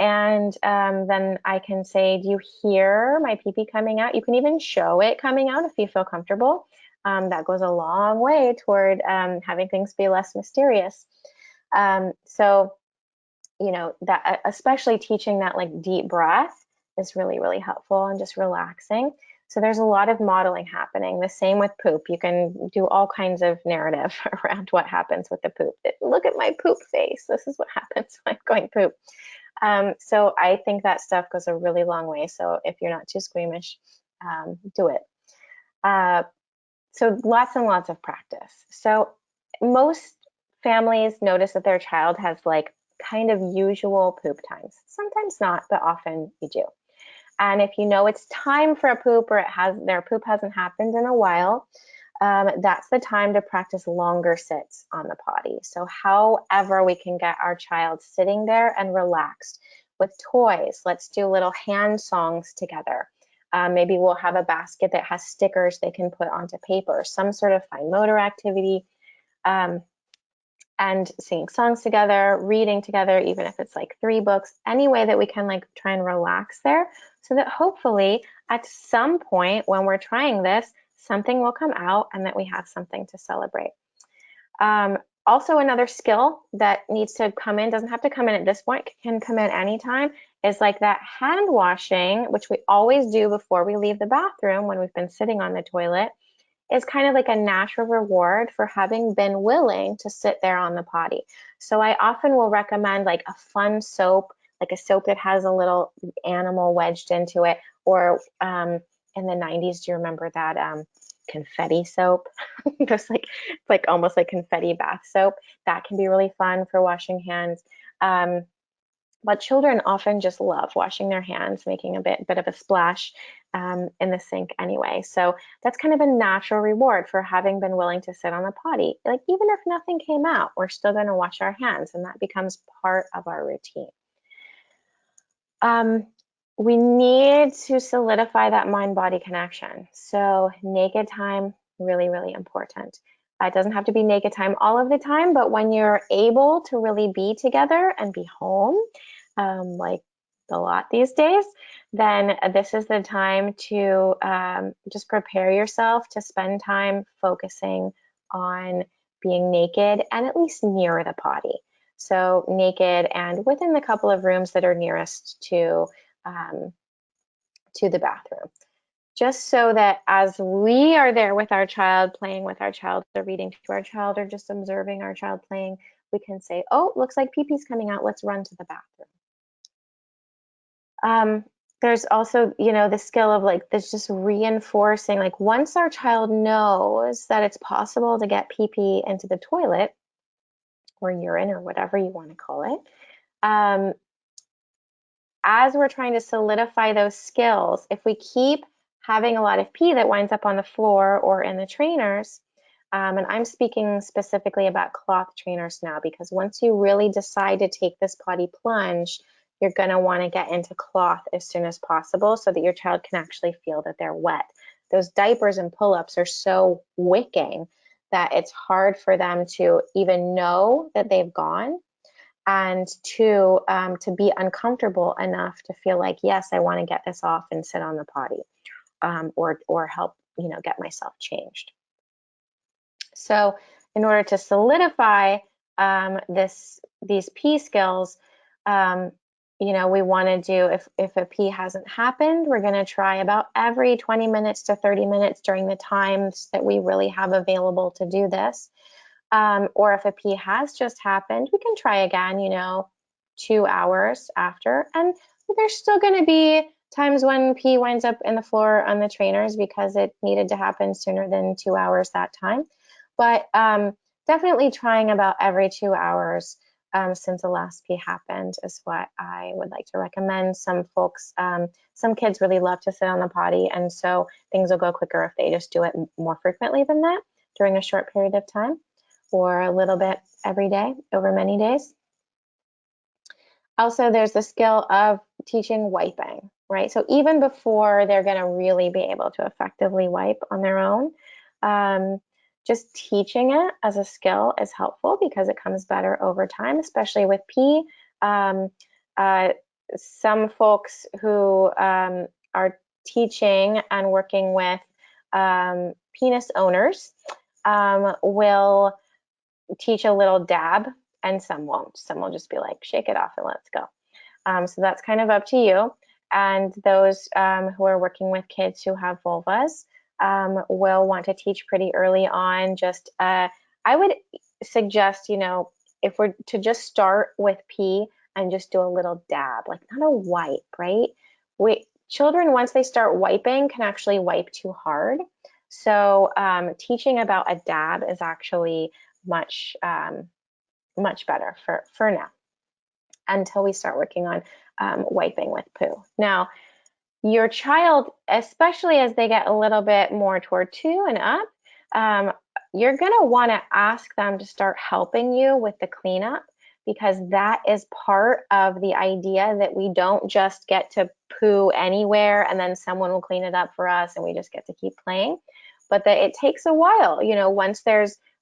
And then I can say, do you hear my pee-pee coming out? You can even show it coming out if you feel comfortable. That goes a long way toward having things be less mysterious. So, that especially teaching that like deep breath is really, really helpful and just relaxing. So there's a lot of modeling happening. The same with poop. You can do all kinds of narrative around what happens with the poop. Look at my poop face. This is what happens when I'm going poop. So I think that stuff goes a really long way. So if you're not too squeamish, do it. So lots and lots of practice. So most families notice that their child has like kind of usual poop times. Sometimes not, but often you do. And if you know it's time for a poop or their poop hasn't happened in a while, that's the time to practice longer sits on the potty. So however we can get our child sitting there and relaxed with toys. Let's do little hand songs together. Maybe we'll have a basket that has stickers they can put onto paper, some sort of fine motor activity, and singing songs together, reading together, even if it's like 3 books, any way that we can like try and relax there, so that hopefully at some point when we're trying this, something will come out and that we have something to celebrate. Also, another skill that needs to come in, doesn't have to come in at this point, can come in anytime, is like that hand washing, which we always do before we leave the bathroom when we've been sitting on the toilet, is kind of like a natural reward for having been willing to sit there on the potty. So I often will recommend like a fun soap, like a soap that has a little animal wedged into it, or in the 90s, do you remember that confetti soap? Just like, it's like almost like confetti bath soap. That can be really fun for washing hands. But children often just love washing their hands, making a bit of a splash in the sink anyway. So that's kind of a natural reward for having been willing to sit on the potty. Like even if nothing came out, we're still going to wash our hands, and that becomes part of our routine. We need to solidify that mind-body connection. So naked time, really, really important. It doesn't have to be naked time all of the time, but when you're able to really be together and be home, like a lot these days, then this is the time to just prepare yourself to spend time focusing on being naked and at least near the potty. So naked and within the couple of rooms that are nearest to the bathroom. Just so that as we are there with our child, playing with our child, or reading to our child, or just observing our child playing, we can say, oh, looks like pee-pee's coming out, let's run to the bathroom. There's also, the skill of like this, just reinforcing, like once our child knows that it's possible to get pee-pee into the toilet, or urine, or whatever you want to call it, as we're trying to solidify those skills, if we keep having a lot of pee that winds up on the floor or in the trainers, and I'm speaking specifically about cloth trainers now, because once you really decide to take this potty plunge, you're going to want to get into cloth as soon as possible so that your child can actually feel that they're wet. Those diapers and pull-ups are so wicking that it's hard for them to even know that they've gone, and to be uncomfortable enough to feel like, yes, I want to get this off and sit on the potty, or help get myself changed. So in order to solidify these pee skills, we want to do, if a pee hasn't happened, we're going to try about every 20 minutes to 30 minutes during the times that we really have available to do this. Or if a pee has just happened, we can try again, 2 hours after. And there's still going to be times when pee winds up in the floor on the trainers because it needed to happen sooner than 2 hours that time. But definitely trying about every 2 hours since the last pee happened is what I would like to recommend. Some folks, some kids really love to sit on the potty, and so things will go quicker if they just do it more frequently than that during a short period of time, or a little bit every day over many days. Also, there's the skill of teaching wiping, right? So even before they're going to really be able to effectively wipe on their own, just teaching it as a skill is helpful because it comes better over time, especially with pee. Some folks who are teaching and working with penis owners will teach a little dab, and some won't. Some will just be like, shake it off and let's go. So that's kind of up to you. And those who are working with kids who have vulvas will want to teach pretty early on. Just I would suggest, if we're to just start with pee and just do a little dab, like not a wipe, right? Children, once they start wiping, can actually wipe too hard. So teaching about a dab is actually much better for now, until we start working on wiping with poo. Now, your child, especially as they get a little bit more toward 2 and up, you're going to want to ask them to start helping you with the cleanup, because that is part of the idea that we don't just get to poo anywhere and then someone will clean it up for us and we just get to keep playing, but that it takes a while.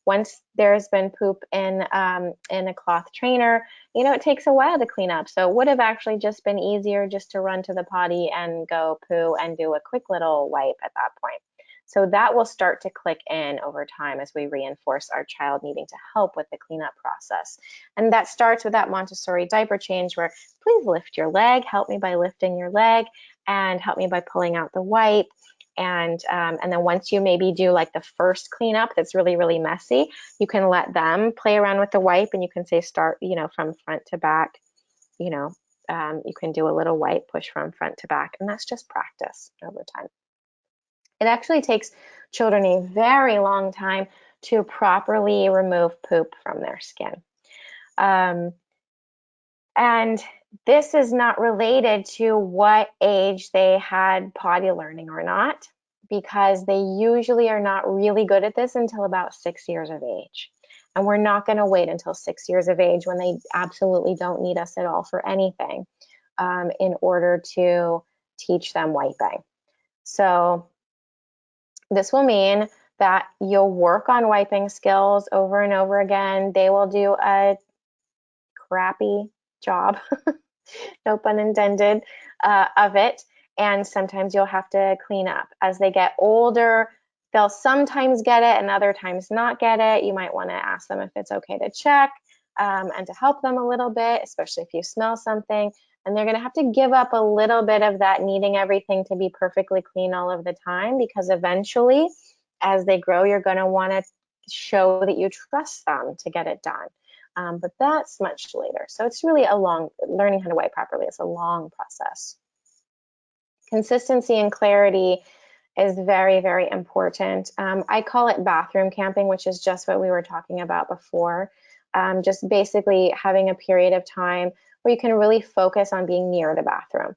Once there's been poop in a cloth trainer, it takes a while to clean up. So it would have actually just been easier just to run to the potty and go poo and do a quick little wipe at that point. So that will start to click in over time as we reinforce our child needing to help with the cleanup process. And that starts with that Montessori diaper change, where please lift your leg, help me by lifting your leg, and help me by pulling out the wipe. And then once you maybe do like the first cleanup that's really, really messy, you can let them play around with the wipe, and you can say start, from front to back. You can do a little wipe, push from front to back, and that's just practice over time. It actually takes children a very long time to properly remove poop from their skin. And this is not related to what age they had potty learning or not, because they usually are not really good at this until about 6 years of age. And we're not going to wait until 6 years of age, when they absolutely don't need us at all for anything, in order to teach them wiping. So this will mean that you'll work on wiping skills over and over again. They will do a crappy job, no pun intended, of it. And sometimes you'll have to clean up. As they get older, they'll sometimes get it and other times not get it. You might want to ask them if it's okay to check and to help them a little bit, especially if you smell something. And they're going to have to give up a little bit of that needing everything to be perfectly clean all of the time, because eventually, as they grow, you're going to want to show that you trust them to get it done. But that's much later. So it's really learning how to wipe properly is a long process. Consistency and clarity is very, very important. I call it bathroom camping, which is just what we were talking about before. Just basically having a period of time where you can really focus on being near the bathroom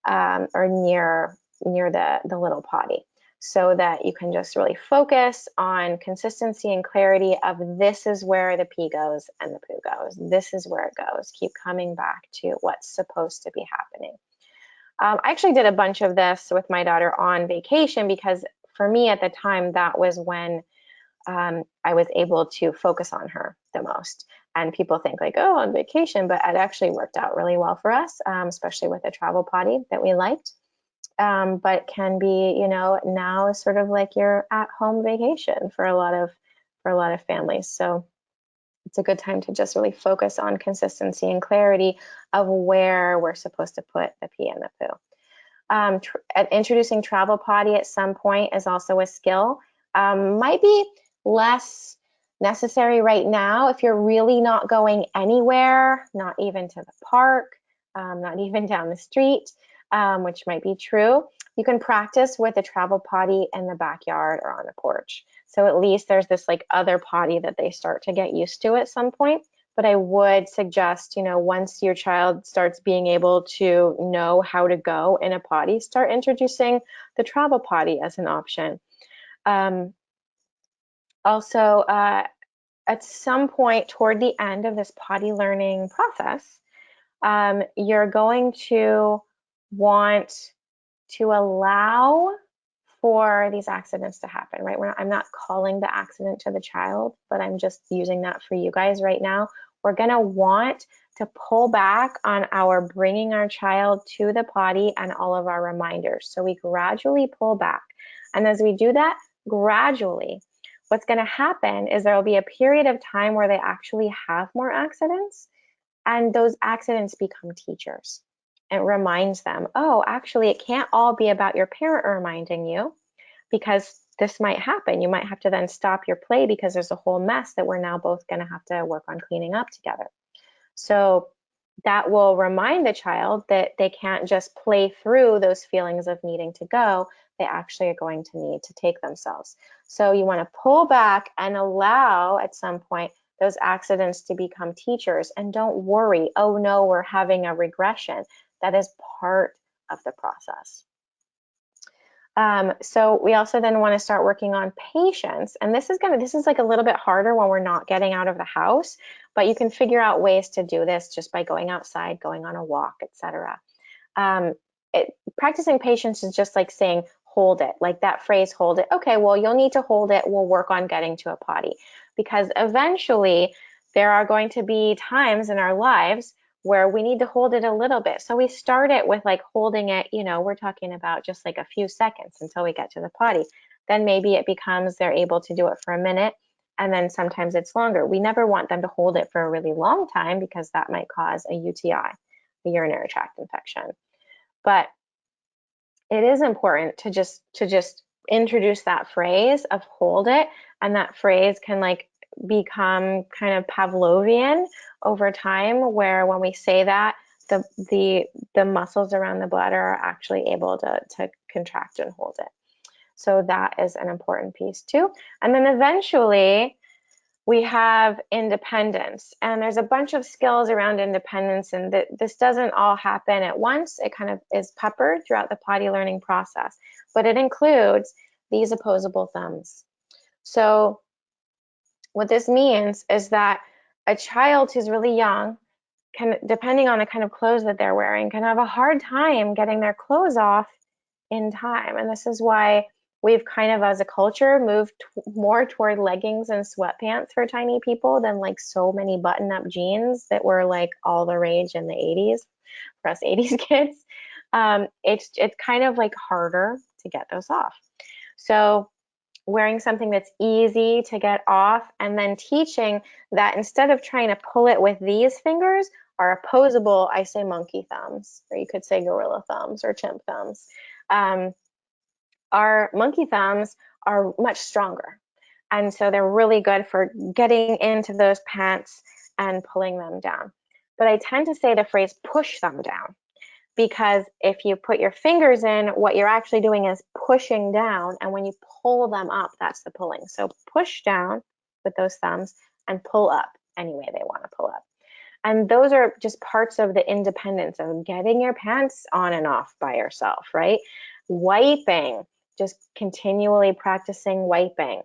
or near the little potty, so that you can just really focus on consistency and clarity of this is where the pee goes and the poo goes. This is where it goes. Keep coming back to what's supposed to be happening. I actually did a bunch of this with my daughter on vacation, because for me at the time, that was when I was able to focus on her the most. And people think like, oh, on vacation, but it actually worked out really well for us, especially with a travel potty that we liked. But can be, now sort of like your at-home vacation for a lot of families. So it's a good time to just really focus on consistency and clarity of where we're supposed to put the pee and the poo. Introducing travel potty at some point is also a skill. Might be less necessary right now if you're really not going anywhere, not even to the park, not even down the street, which might be true. You can practice with a travel potty in the backyard or on a porch. So at least there's this like other potty that they start to get used to at some point. But I would suggest, once your child starts being able to know how to go in a potty, start introducing the travel potty as an option. Also, at some point toward the end of this potty learning process, you're going to want to allow for these accidents to happen, right? I'm not calling the accident to the child, but I'm just using that for you guys right now. We're gonna want to pull back on our bringing our child to the potty and all of our reminders. So we gradually pull back. And as we do that gradually, what's gonna happen is there will be a period of time where they actually have more accidents, and those accidents become teachers. It reminds them, oh, actually, it can't all be about your parent reminding you, because this might happen. You might have to then stop your play because there's a whole mess that we're now both going to have to work on cleaning up together. So that will remind the child that they can't just play through those feelings of needing to go. They actually are going to need to take themselves. So you want to pull back and allow at some point those accidents to become teachers, and don't worry, oh no, we're having a regression. That is part of the process. So we also then want to start working on patience, and this is like a little bit harder when we're not getting out of the house, but you can figure out ways to do this just by going outside, going on a walk, etc. Practicing patience is just like saying hold it, like that phrase, hold it. Okay, well, you'll need to hold it. We'll work on getting to a potty, because eventually there are going to be times in our lives where we need to hold it a little bit. So we start it with like holding it, we're talking about just like a few seconds until we get to the potty. Then maybe it becomes they're able to do it for a minute, and then sometimes it's longer. We never want them to hold it for a really long time, because that might cause a UTI, a urinary tract infection. But it is important to just introduce that phrase of hold it, and that phrase can like become kind of Pavlovian over time, where when we say that, the muscles around the bladder are actually able to contract and hold it. So that is an important piece too. And then eventually we have independence, and there's a bunch of skills around independence, and this doesn't all happen at once. It kind of is peppered throughout the potty learning process, but it includes these opposable thumbs. So what this means is that a child who's really young can, depending on the kind of clothes that they're wearing, can have a hard time getting their clothes off in time. And this is why we've kind of, as a culture, moved more toward leggings and sweatpants for tiny people than like so many button-up jeans that were like all the rage in the 80s for us 80s kids. It's kind of like harder to get those off. So wearing something that's easy to get off, and then teaching that instead of trying to pull it with these fingers, are opposable, I say monkey thumbs, or you could say gorilla thumbs or chimp thumbs. Our monkey thumbs are much stronger, and so they're really good for getting into those pants and pulling them down. But I tend to say the phrase push them down, because if you put your fingers in, what you're actually doing is pushing down, and when you pull them up, that's the pulling. So push down with those thumbs and pull up any way they want to pull up. And those are just parts of the independence of getting your pants on and off by yourself, right? Wiping, just continually practicing wiping.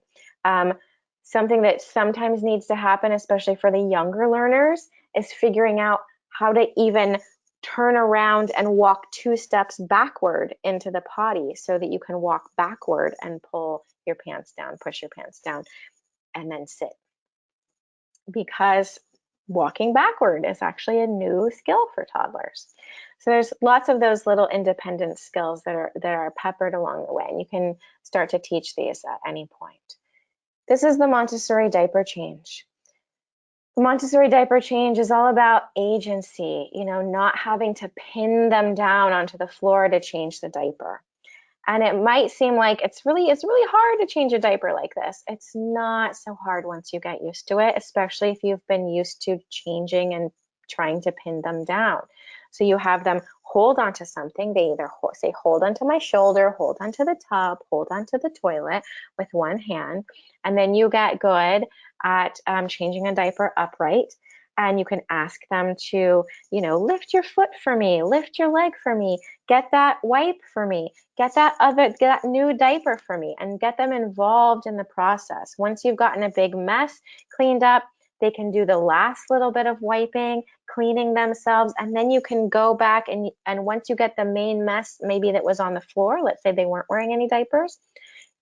Something that sometimes needs to happen, especially for the younger learners, is figuring out how to even turn around and walk 2 steps backward into the potty, so that you can walk backward and pull your pants down, push your pants down, and then sit. Because walking backward is actually a new skill for toddlers. So there's lots of those little independent skills that are peppered along the way, and you can start to teach these at any point. This is the Montessori diaper change. The Montessori diaper change is all about agency, not having to pin them down onto the floor to change the diaper. And it might seem like it's really hard to change a diaper like this. It's not so hard once you get used to it, especially if you've been used to changing and trying to pin them down. So you have them hold onto something. They either say, hold onto my shoulder, hold onto the tub, hold onto the toilet with one hand. And then you get good at changing a diaper upright. And you can ask them to, lift your foot for me, lift your leg for me, get that wipe for me, get that new diaper for me, and get them involved in the process. Once you've gotten a big mess cleaned up, they can do the last little bit of wiping, cleaning themselves, and then you can go back and once you get the main mess, maybe that was on the floor, let's say they weren't wearing any diapers,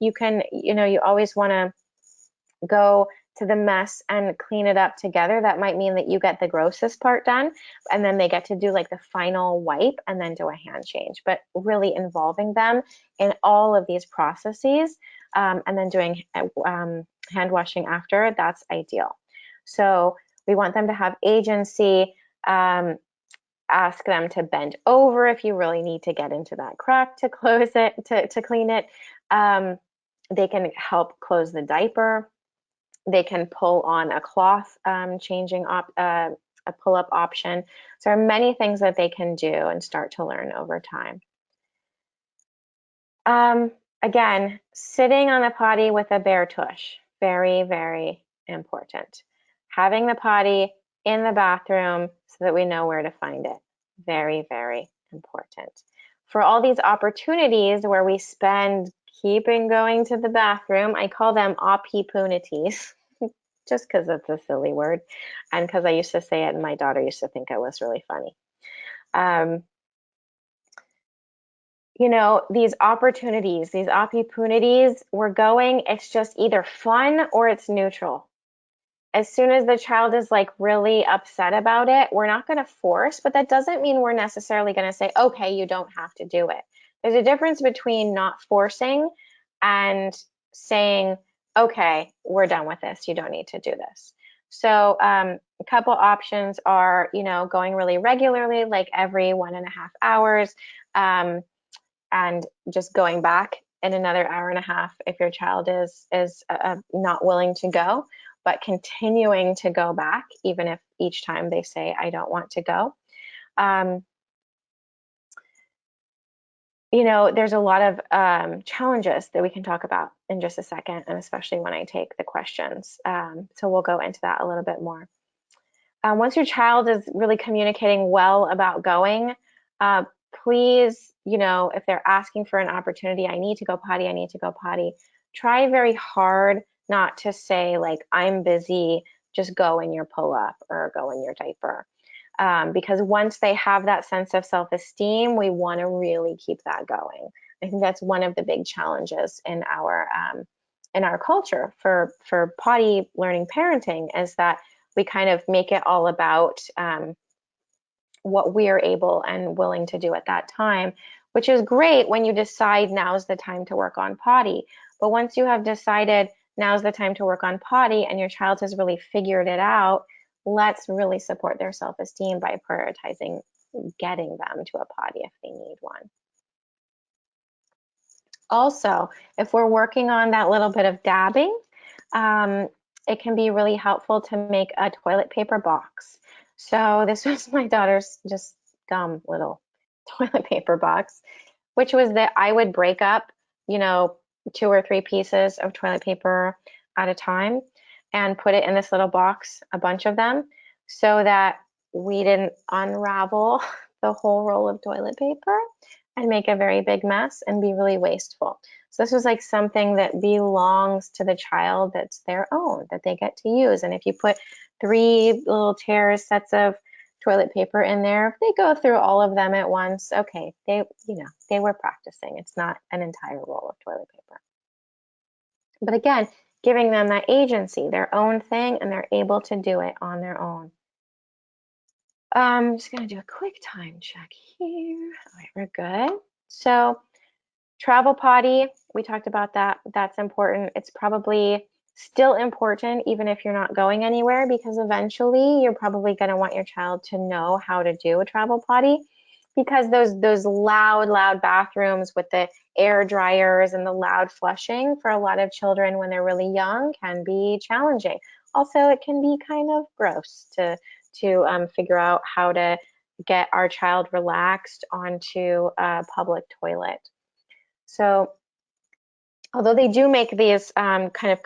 you can, you always want to go to the mess and clean it up together. That might mean that you get the grossest part done, and then they get to do like the final wipe and then do a hand change. But really involving them in all of these processes, and then doing hand washing after, that's ideal. So we want them to have agency, ask them to bend over if you really need to get into that crack to close it, to clean it. They can help close the diaper. They can pull on a cloth changing a pull-up option. So there are many things that they can do and start to learn over time. Again, sitting on the potty with a bare tush, very, very important. Having the potty in the bathroom so that we know where to find it, very, very important. For all these opportunities where we spend keeping going to the bathroom, I call them opportunities, just because it's a silly word, and because I used to say it and my daughter used to think it was really funny. You know, these opportunities, we're going, it's just either fun or it's neutral. As soon as the child is like really upset about it, we're not going to force, but that doesn't mean we're necessarily going to say, okay, you don't have to do it. There's a difference between not forcing and saying, okay, we're done with this. You don't need to do this. So a couple options are, you know, going really regularly, like every 1.5 hours, and just going back in another 1.5 hours if your child is not willing to go, but continuing to go back even if each time they say, I don't want to go. You know, there's a lot of challenges that we can talk about in just a second, and especially when I take the questions. So we'll go into that a little bit more. Once your child is really communicating well about going, please, you know, if they're asking for an opportunity, I need to go potty, try very hard not to say like, I'm busy, just go in your pull-up or go in your diaper. Because once they have that sense of self-esteem, we want to really keep that going. I think that's one of the big challenges in our culture for potty learning parenting, is that we kind of make it all about what we are able and willing to do at that time, which is great when you decide now's the time to work on potty. But once you have decided now's the time to work on potty and your child has really figured it out, let's really support their self-esteem by prioritizing getting them to a potty if they need one. Also, if we're working on that little bit of dabbing, it can be really helpful to make a toilet paper box. So this was my daughter's just dumb little toilet paper box, which was that I would break up, you know, 2 or 3 pieces of toilet paper at a time and put it in this little box, a bunch of them, so that we didn't unravel the whole roll of toilet paper and make a very big mess and be really wasteful. So this was like something that belongs to the child, that's their own, that they get to use. And if you put 3 little sets of toilet paper in there, if they go through all of them at once, okay, they were practicing. It's not an entire roll of toilet paper. But again, giving them that agency, their own thing, and they're able to do it on their own. I'm just going to do a quick time check here. All right, we're good. So travel potty, we talked about that. That's important. It's probably still important even if you're not going anywhere, because eventually you're probably going to want your child to know how to do a travel potty, because those loud bathrooms with the air dryers and the loud flushing for a lot of children when they're really young can be challenging. Also, it can be kind of gross to figure out how to get our child relaxed onto a public toilet. So although they do make these kind of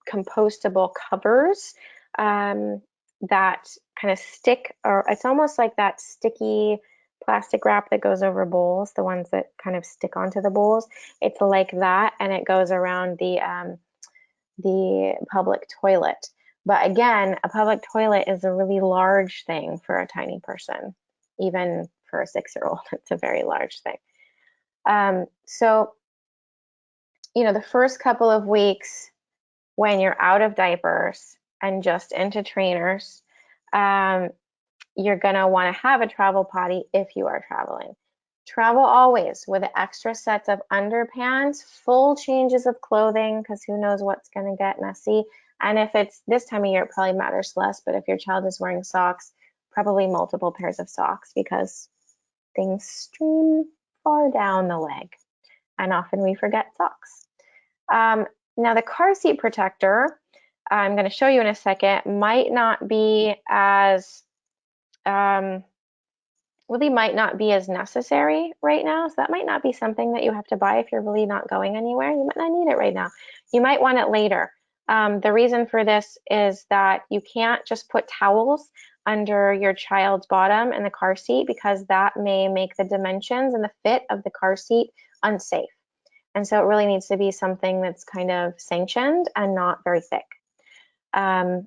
compostable covers that kind of stick, or it's almost like that sticky plastic wrap that goes over bowls, the ones that kind of stick onto the bowls. It's like that, and it goes around the public toilet. But again, a public toilet is a really large thing for a tiny person. Even for a 6-year-old, it's a very large thing. So, you know, the first couple of weeks when you're out of diapers and just into trainers, you're gonna wanna have a travel potty if you are traveling. Travel always with extra sets of underpants, full changes of clothing, because who knows what's gonna get messy. And if it's this time of year, it probably matters less, but if your child is wearing socks, probably multiple pairs of socks because things stream far down the leg, and often we forget socks. Now the car seat protector, I'm going to show you in a second, might not be as really might not be as necessary right now. So that might not be something that you have to buy if you're really not going anywhere. You might not need it right now. You might want it later. The reason for this is that you can't just put towels under your child's bottom in the car seat because that may make the dimensions and the fit of the car seat unsafe. And so it really needs to be something that's kind of sanctioned and not very thick. I'll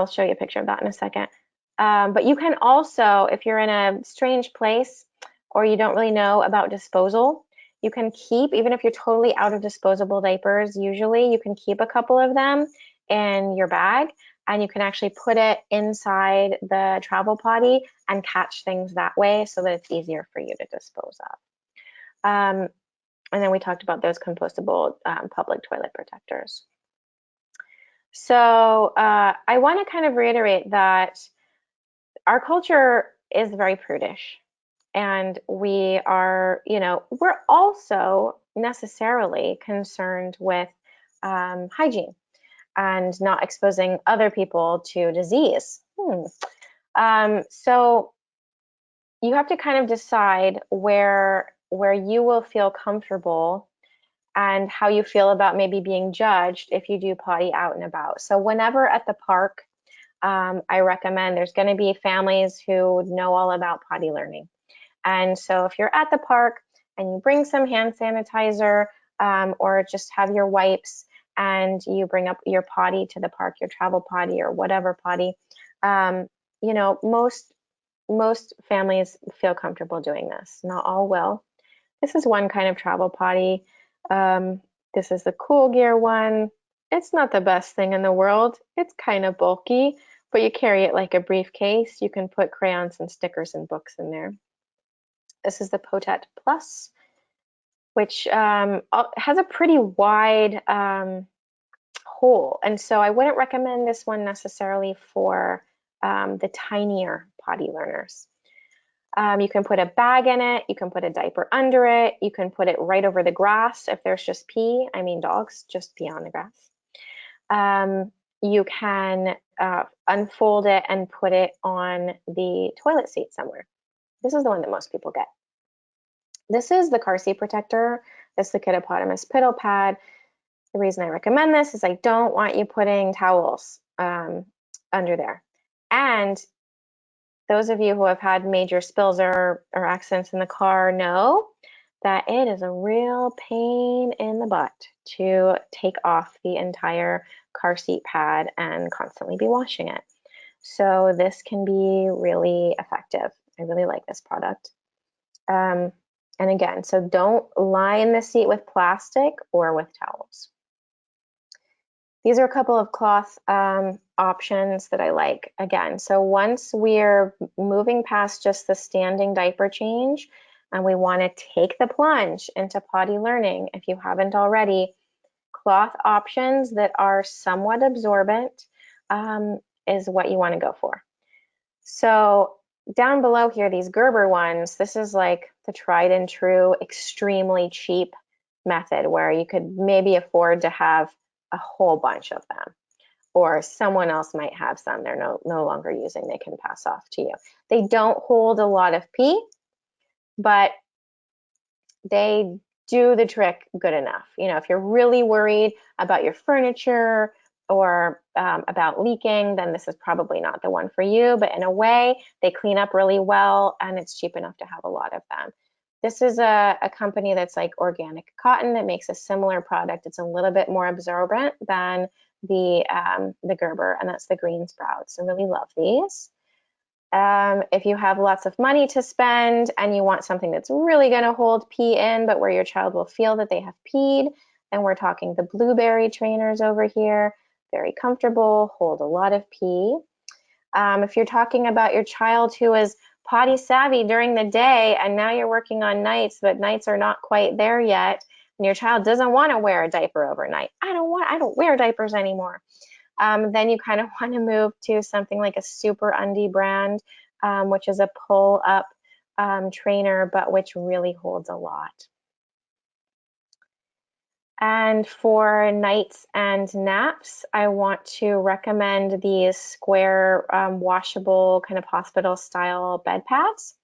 show you a picture of that in a second. But you can also, if you're in a strange place or you don't really know about disposal, you can keep, even if you're totally out of disposable diapers, usually you can keep a couple of them in your bag, and you can actually put it inside the travel potty and catch things that way so that it's easier for you to dispose of. And then we talked about those compostable public toilet protectors. So I want to kind of reiterate that our culture is very prudish, and we are, we're also necessarily concerned with hygiene and not exposing other people to disease. So you have to kind of decide where you will feel comfortable and how you feel about maybe being judged if you do potty out and about. So whenever at the park, I recommend, there's going to be families who know all about potty learning. And so if you're at the park and you bring some hand sanitizer or just have your wipes and you bring up your potty to the park, your travel potty or whatever potty, most families feel comfortable doing this. Not all will. This is one kind of travel potty. This is the Cool Gear one. It's not the best thing in the world. It's kind of bulky, but you carry it like a briefcase. You can put crayons and stickers and books in there. This is the Potty Plus, which has a pretty wide hole. And so I wouldn't recommend this one necessarily for the tinier potty learners. You can put a bag in it, you can put a diaper under it, you can put it right over the grass if there's just pee. I mean, dogs just pee on the grass. You can unfold it and put it on the toilet seat somewhere. This is the one that most people get. This is the car seat protector. It's the Kiddopotamus Piddle Pad. The reason I recommend this is I don't want you putting towels under there. And those of you who have had major spills or accidents in the car know that it is a real pain in the butt to take off the entire car seat pad and constantly be washing it. So this can be really effective. I really like this product. And again, so don't line the seat with plastic or with towels. These are a couple of cloth options that I like. Again, so once we're moving past just the standing diaper change and we want to take the plunge into potty learning, if you haven't already, cloth options that are somewhat absorbent is what you want to go for. So down below here, these Gerber ones, this is like the tried and true, extremely cheap method where you could maybe afford to have a whole bunch of them, or someone else might have some they're no longer using, they can pass off to you. They don't hold a lot of pee, but they do the trick good enough. If you're really worried about your furniture or about leaking, then this is probably not the one for you, but in a way, they clean up really well and it's cheap enough to have a lot of them. This is a company that's like Organic Cotton that makes a similar product. It's a little bit more absorbent than the Gerber, and that's the Green Sprouts. I really love these. If you have lots of money to spend and you want something that's really going to hold pee in, but where your child will feel that they have peed, and we're talking the Blueberry trainers over here, very comfortable, hold a lot of pee. If you're talking about your child who is potty savvy during the day and now you're working on nights, but nights are not quite there yet, and your child doesn't want to wear a diaper overnight. I don't wear diapers anymore. then you kind of want to move to something like a Super Undie brand, which is a pull-up trainer, but which really holds a lot. And for nights and naps, I want to recommend these square washable kind of hospital style bed pads.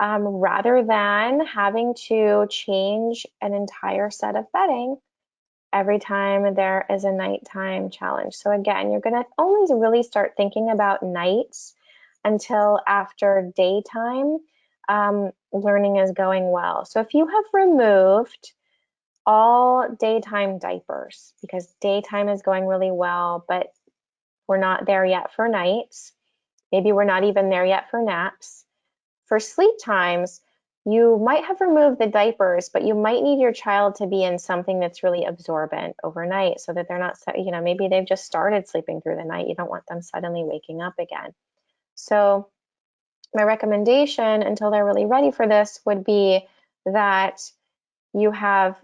Rather than having to change an entire set of bedding every time there is a nighttime challenge. So again, you're going to only really start thinking about nights until after daytime learning is going well. So if you have removed all daytime diapers, because daytime is going really well, but we're not there yet for nights, maybe we're not even there yet for naps. For sleep times, you might have removed the diapers, but you might need your child to be in something that's really absorbent overnight so that they're not, maybe they've just started sleeping through the night. You don't want them suddenly waking up again. So my recommendation until they're really ready for this would be that you have,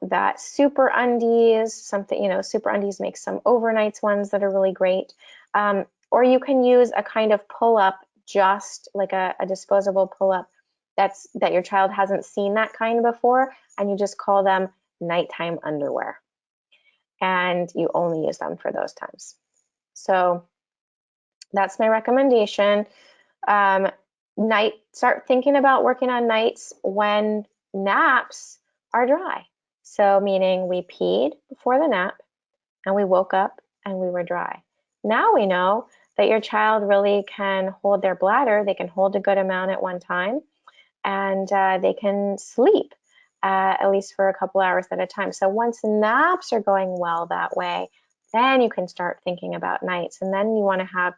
that Super Undies, something, Super Undies makes some overnights ones that are really great. Or you can use a kind of pull-up, just like a disposable pull-up that your child hasn't seen that kind before, and you just call them nighttime underwear. And you only use them for those times. So that's my recommendation. Start thinking about working on nights when naps are dry. So meaning we peed before the nap and we woke up and we were dry. Now we know that your child really can hold their bladder. They can hold a good amount at one time, and they can sleep at least for a couple hours at a time. So once naps are going well that way, then you can start thinking about nights. And then you want to have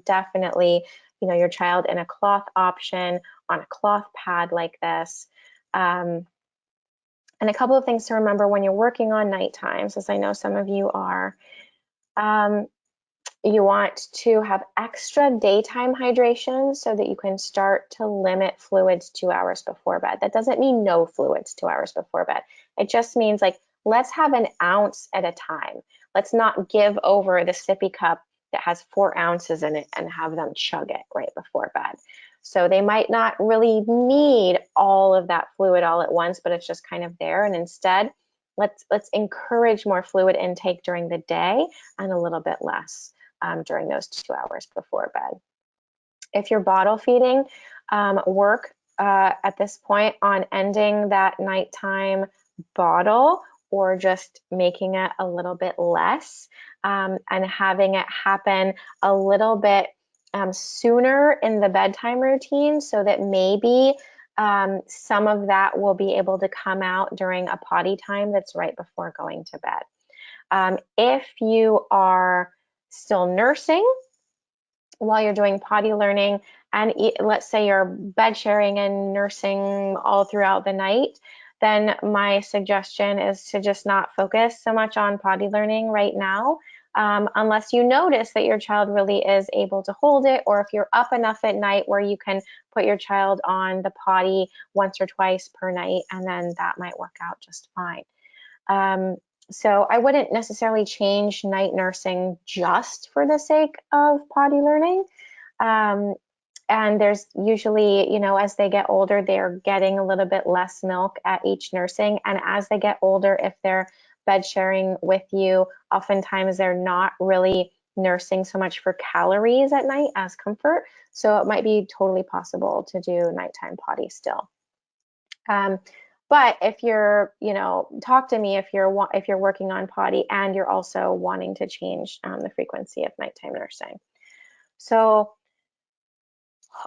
definitely, your child in a cloth option on a cloth pad like this. And a couple of things to remember when you're working on night times, as I know some of you are. You want to have extra daytime hydration so that you can start to limit fluids 2 hours before bed. That doesn't mean no fluids 2 hours before bed. It just means like, let's have an ounce at a time. Let's not give over the sippy cup that has 4 ounces in it and have them chug it right before bed. So they might not really need all of that fluid all at once, but it's just kind of there. And instead, let's encourage more fluid intake during the day and a little bit less during those 2 hours before bed. If you're bottle feeding, work at this point on ending that nighttime bottle, or just making it a little bit less and having it happen a little bit sooner in the bedtime routine, so that maybe some of that will be able to come out during a potty time that's right before going to bed. If you are still nursing while you're doing potty learning, and let's say you're bed sharing and nursing all throughout the night, then my suggestion is to just not focus so much on potty learning right now, unless you notice that your child really is able to hold it, or if you're up enough at night where you can put your child on the potty once or twice per night, and then that might work out just fine. So I wouldn't necessarily change night nursing just for the sake of potty learning. And there's usually, as they get older, they're getting a little bit less milk at each nursing. And as they get older, if they're bed sharing with you, oftentimes they're not really nursing so much for calories at night as comfort. So it might be totally possible to do nighttime potty still. But if you're, talk to me if you're working on potty and you're also wanting to change the frequency of nighttime nursing. So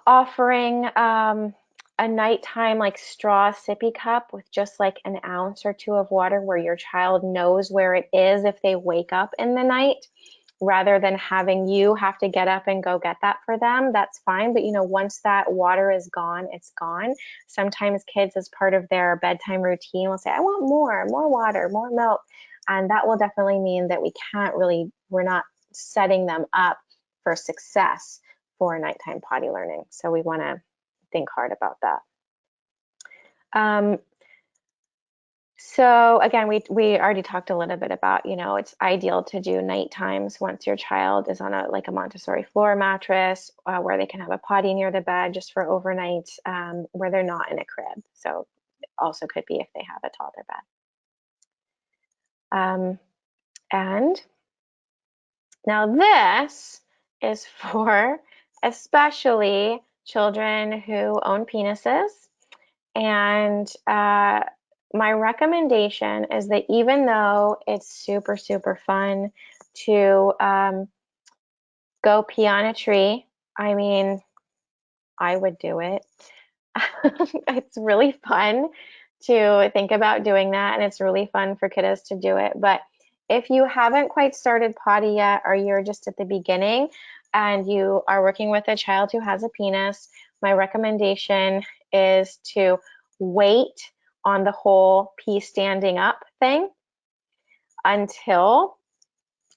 offering a nighttime like straw sippy cup with just like an ounce or two of water, where your child knows where it is if they wake up in the night, rather than having you have to get up and go get that for them, that's fine. But once that water is gone, it's gone. Sometimes kids, as part of their bedtime routine, will say, I want more water, more milk. And that will definitely mean that we're not setting them up for success for nighttime potty learning. So we want to think hard about that. So again, we already talked a little bit about, it's ideal to do night times once your child is on a Montessori floor mattress, where they can have a potty near the bed just for overnight, where they're not in a crib. So it also could be if they have a toddler bed. And now this is for especially children who own penises. And my recommendation is that even though it's super, super fun to go pee on a tree, I mean, I would do it. It's really fun to think about doing that, and it's really fun for kiddos to do it. But if you haven't quite started potty yet, or you're just at the beginning and you are working with a child who has a penis, my recommendation is to wait on the whole pee standing up thing until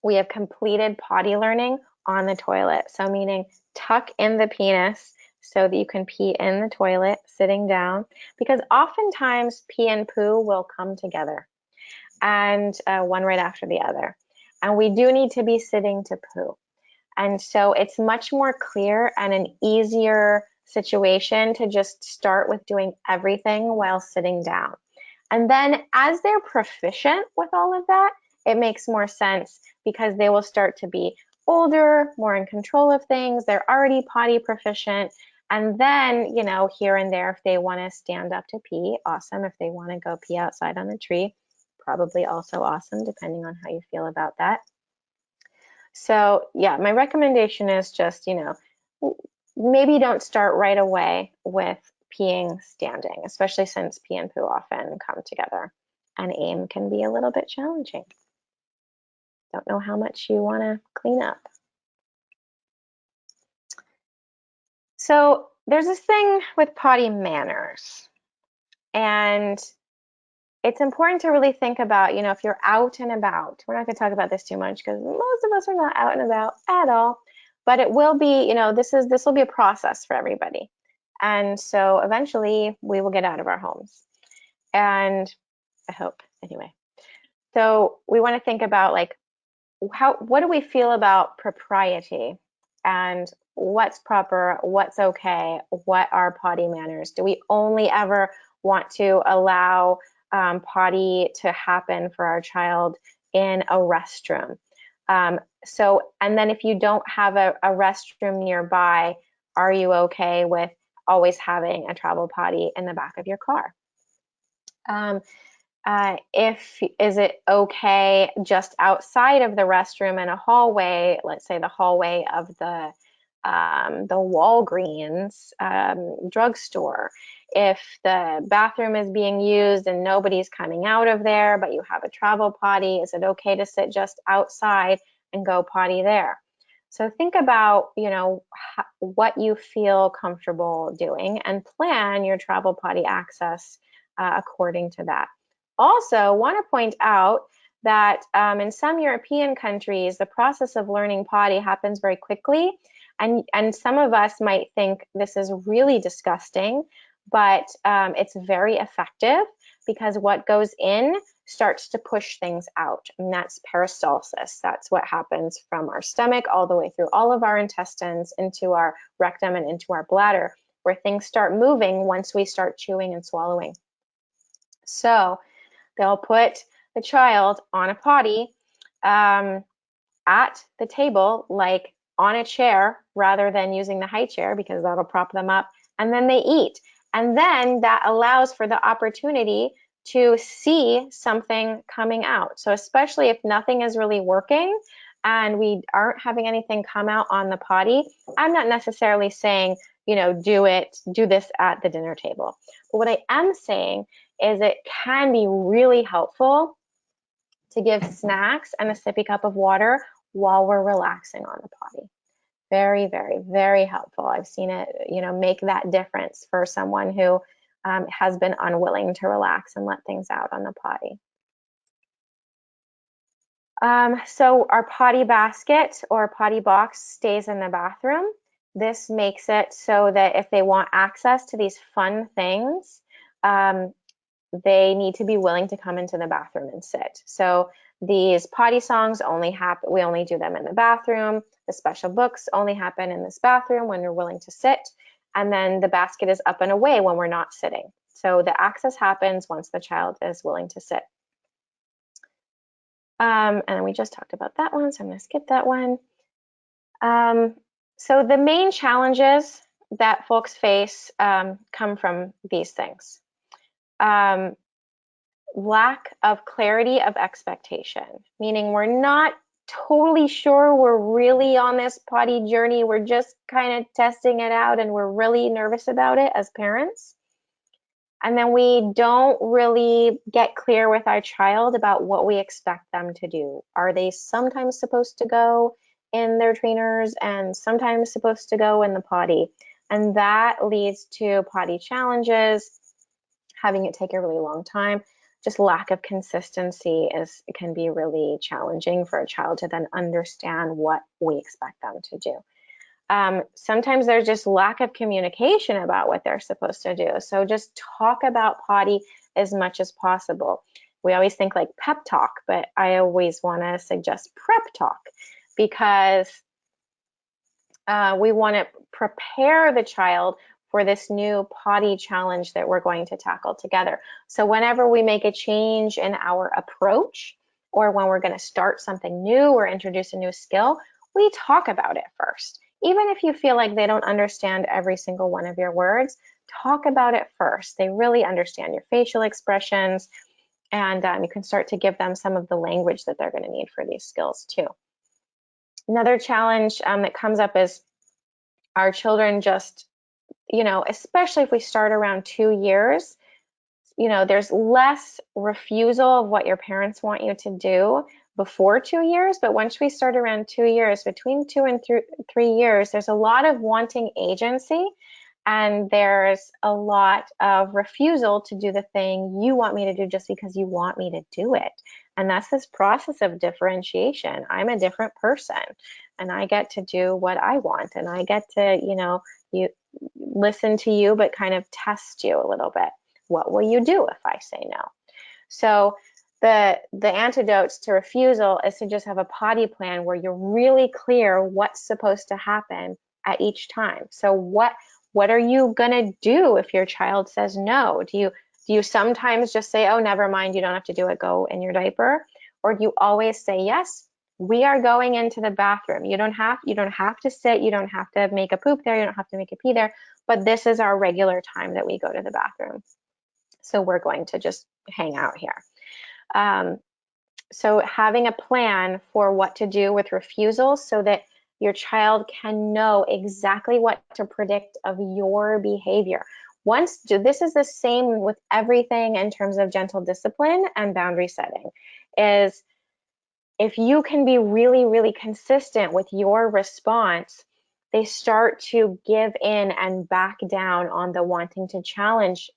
we have completed potty learning on the toilet. So meaning tuck in the penis so that you can pee in the toilet sitting down, because oftentimes pee and poo will come together, and one right after the other. And we do need to be sitting to poo. And so it's much more clear and an easier situation to just start with doing everything while sitting down. And then as they're proficient with all of that, it makes more sense because they will start to be older, more in control of things. They're already potty proficient. And then, here and there, if they want to stand up to pee, awesome. If they want to go pee outside on the tree, probably also awesome, depending on how you feel about that. So yeah, my recommendation is just, maybe don't start right away with peeing standing, especially since pee and poo often come together, and aim can be a little bit challenging. Don't know how much you want to clean up. So there's this thing with potty manners, and it's important to really think about, if you're out and about. We're not going to talk about this too much because most of us are not out and about at all, but it will be, this will be a process for everybody. And so eventually we will get out of our homes, and I hope anyway. So we want to think about what do we feel about propriety, and what's proper, what's okay, what are potty manners? Do we only ever want to allow potty to happen for our child in a restroom? And then if you don't have a restroom nearby, are you okay with always having a travel potty in the back of your car? Is it okay just outside of the restroom in a hallway, let's say the hallway of the Walgreens drugstore, if the bathroom is being used and nobody's coming out of there, but you have a travel potty, is it okay to sit just outside and go potty there? So think about, what you feel comfortable doing, and plan your travel potty access according to that. Also, want to point out that in some European countries, the process of learning potty happens very quickly. And some of us might think this is really disgusting, but it's very effective, because what goes in starts to push things out, and that's peristalsis. That's what happens from our stomach all the way through all of our intestines into our rectum and into our bladder, where things start moving once we start chewing and swallowing. So they'll put the child on a potty at the table, like on a chair, rather than using the high chair, because that'll prop them up, and then they eat. And then that allows for the opportunity to see something coming out. So especially if nothing is really working and we aren't having anything come out on the potty, I'm not necessarily saying, do this at the dinner table. But what I am saying is it can be really helpful to give snacks and a sippy cup of water while we're relaxing on the potty. Very, very, very helpful. I've seen it, make that difference for someone who has been unwilling to relax and let things out on the potty. So our potty basket or potty box stays in the bathroom. This makes it so that if they want access to these fun things, they need to be willing to come into the bathroom and sit. So these potty songs only happen, we only do them in the bathroom. The special books only happen in this bathroom when you're willing to sit. And then the basket is up and away when we're not sitting. So the access happens once the child is willing to sit. And we just talked about that one, so I'm going to skip that one. So the main challenges that folks face come from these things. Lack of clarity of expectation, meaning we're not totally sure we're really on this potty journey. We're just kind of testing it out and we're really nervous about it as parents. And then we don't really get clear with our child about what we expect them to do. Are they sometimes supposed to go in their trainers and sometimes supposed to go in the potty? And that leads to potty challenges, having it take a really long time. Just lack of consistency can be really challenging for a child to then understand what we expect them to do. Sometimes there's just lack of communication about what they're supposed to do. So just talk about potty as much as possible. We always think like pep talk, but I always want to suggest prep talk, because we want to prepare the child for this new potty challenge that we're going to tackle together. So whenever we make a change in our approach, or when we're going to start something new or introduce a new skill, we talk about it first. Even if you feel like they don't understand every single one of your words, talk about it first. They really understand your facial expressions, and you can start to give them some of the language that they're going to need for these skills too. Another challenge that comes up is our children just, especially if we start around 2 years, there's less refusal of what your parents want you to do before 2 years, but once we start around 2 years, between 2 and 3 years, there's a lot of wanting agency, and there's a lot of refusal to do the thing you want me to do just because you want me to do it. And that's this process of differentiation. I'm a different person, and I get to do what I want, and I get to, you listen to you, but kind of test you a little bit. What will you do if I say no? So the antidotes to refusal is to just have a potty plan where you're really clear what's supposed to happen at each time. So what are you gonna do if your child says no? Do you sometimes just say, oh, never mind, you don't have to do it, go in your diaper? Or do you always say, yes, we are going into the bathroom. You don't have to sit, you don't have to make a poop there, you don't have to make a pee there, but this is our regular time that we go to the bathroom. So we're going to just hang out here. So having a plan for what to do with refusals so that your child can know exactly what to predict of your behavior. This is the same with everything in terms of gentle discipline and boundary setting, is if you can be really, really consistent with your response, they start to give in and back down on the wanting to challenge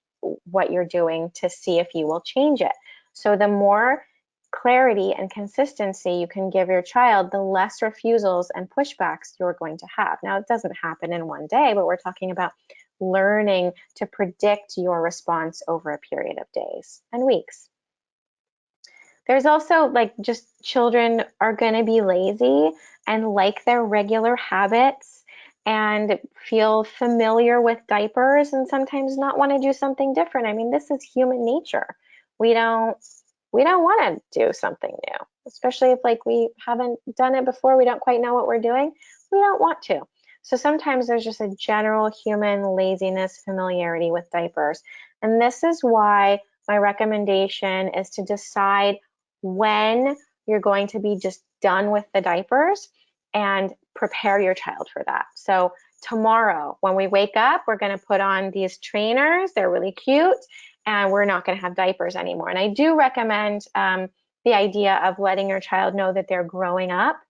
what you're doing to see if you will change it. So the more clarity and consistency you can give your child, the less refusals and pushbacks you're going to have. Now, it doesn't happen in one day, but we're talking about learning to predict your response over a period of days and weeks. There's also just children are going to be lazy and like their regular habits and feel familiar with diapers and sometimes not want to do something different. I mean, this is human nature. We don't want to do something new, especially if we haven't done it before, we don't quite know what we're doing. We don't want to. So sometimes there's just a general human laziness, familiarity with diapers. And this is why my recommendation is to decide when you're going to be just done with the diapers and prepare your child for that. So tomorrow when we wake up, we're going to put on these trainers. They're really cute, and we're not going to have diapers anymore. And I do recommend the idea of letting your child know that they're growing up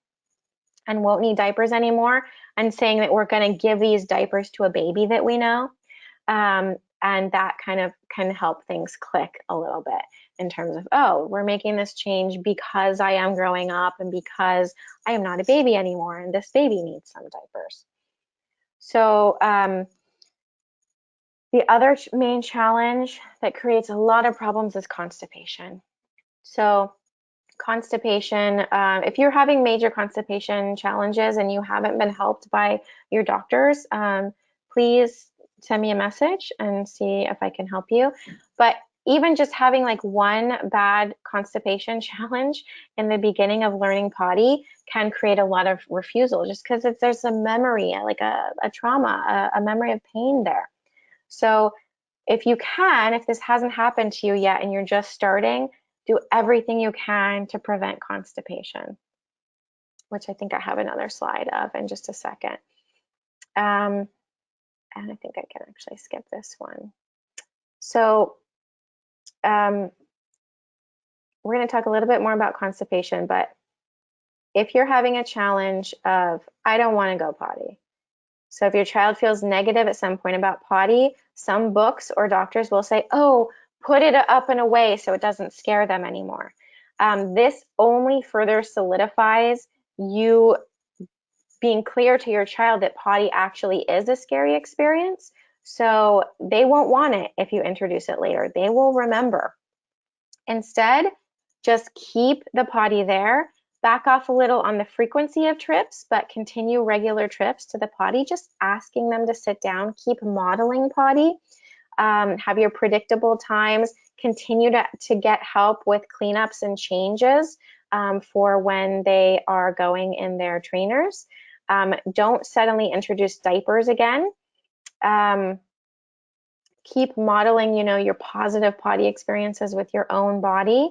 and won't need diapers anymore, and saying that we're going to give these diapers to a baby that we know. And that kind of can help things click a little bit in terms of, oh, we're making this change because I am growing up and because I am not a baby anymore, and this baby needs some diapers. So The other main challenge that creates a lot of problems is constipation. So constipation, if you're having major constipation challenges and you haven't been helped by your doctors, please send me a message and see if I can help you. But even just having like one bad constipation challenge in the beginning of learning potty can create a lot of refusal just because there's a memory, like a trauma, a memory of pain there. So if you can, if this hasn't happened to you yet and you're just starting, do everything you can to prevent constipation, which I think I have another slide of in just a second. And I think I can actually skip this one. So we're going to talk a little bit more about constipation, but if you're having a challenge of, I don't want to go potty. So if your child feels negative at some point about potty, some books or doctors will say, oh, put it up and away so it doesn't scare them anymore. This only further solidifies you being clear to your child that potty actually is a scary experience. So they won't want it if you introduce it later. They will remember. Instead, just keep the potty there. Back off a little on the frequency of trips, but continue regular trips to the potty, just asking them to sit down. Keep modeling potty. Have your predictable times. Continue to get help with cleanups and changes for when they are going in their trainers. Don't suddenly introduce diapers again. Keep modeling, your positive potty experiences with your own body.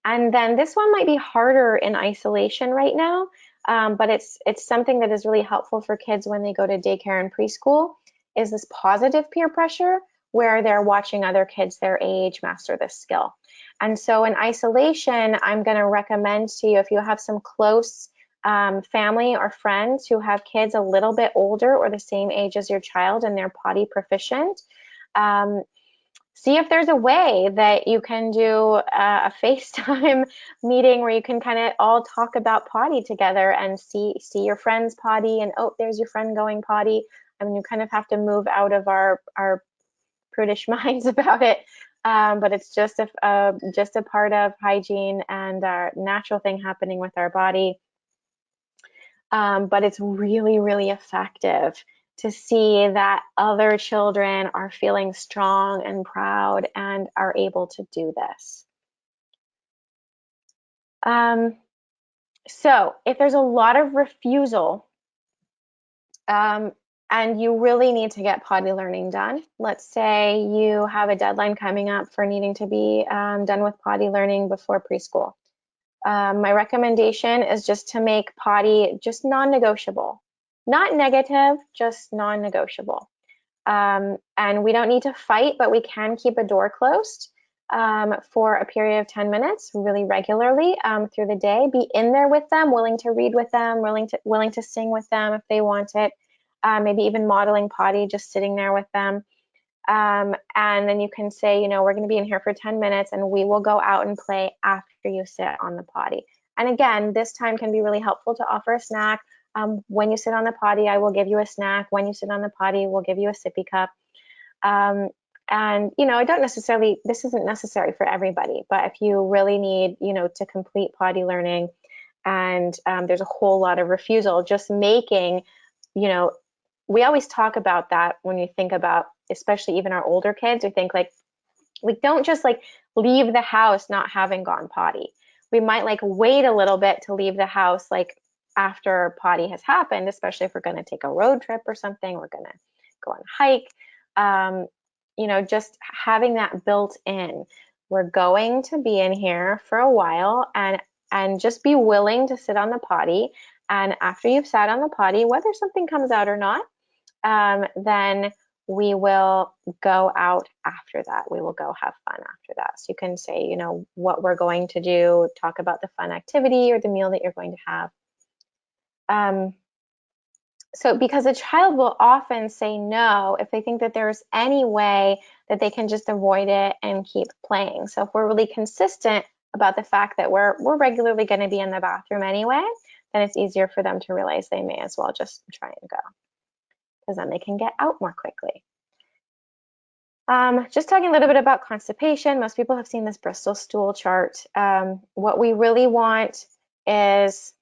And then this one might be harder in isolation right now, but it's something that is really helpful for kids when they go to daycare and preschool, is this positive peer pressure where they're watching other kids their age master this skill. And so in isolation, I'm going to recommend to you, if you have some close family or friends who have kids a little bit older or the same age as your child and they're potty proficient, see if there's a way that you can do a FaceTime meeting where you can kind of all talk about potty together and see your friend's potty, and oh, there's your friend going potty. I mean, you kind of have to move out of our prudish minds about it, but it's just a part of hygiene and our natural thing happening with our body. But it's really, really effective to see that other children are feeling strong and proud and are able to do this. So if there's a lot of refusal and you really need to get potty learning done, let's say you have a deadline coming up for needing to be done with potty learning before preschool. My recommendation is just to make potty just non-negotiable. Not negative, just non-negotiable. And we don't need to fight, but we can keep a door closed for a period of 10 minutes really regularly through the day. Be in there with them, willing to read with them, willing to sing with them if they want it. Maybe even modeling potty, just sitting there with them. And then you can say, we're going to be in here for 10 minutes and we will go out and play after you sit on the potty. And again, this time can be really helpful to offer a snack. When you sit on the potty, I will give you a snack. When you sit on the potty, we'll give you a sippy cup. And, this isn't necessary for everybody, but if you really need, to complete potty learning and there's a whole lot of refusal, just making, we always talk about that when you think about, especially even our older kids, we think like, we don't just like leave the house not having gone potty. We might like wait a little bit to leave the house like after potty has happened, especially if we're going to take a road trip or something, we're going to go on a hike. Just having that built in. We're going to be in here for a while and just be willing to sit on the potty. And after you've sat on the potty, whether something comes out or not, then we will go out after that. We will go have fun after that. So you can say, what we're going to do, talk about the fun activity or the meal that you're going to have. So because a child will often say no if they think that there's any way that they can just avoid it and keep playing. So if we're really consistent about the fact that we're regularly going to be in the bathroom anyway, then it's easier for them to realize they may as well just try and go, because then they can get out more quickly. Just talking a little bit about constipation. Most people have seen this Bristol stool chart. What we really want is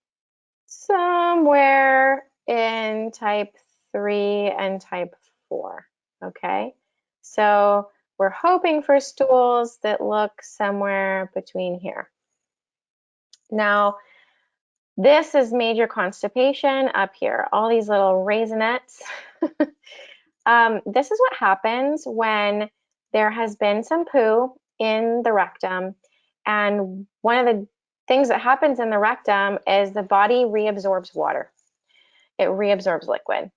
somewhere in type 3 and type 4, okay? So we're hoping for stools that look somewhere between here. Now, this is major constipation up here, all these little raisinets. This is what happens when there has been some poo in the rectum, and one of the things that happens in the rectum is the body reabsorbs water. It reabsorbs liquid.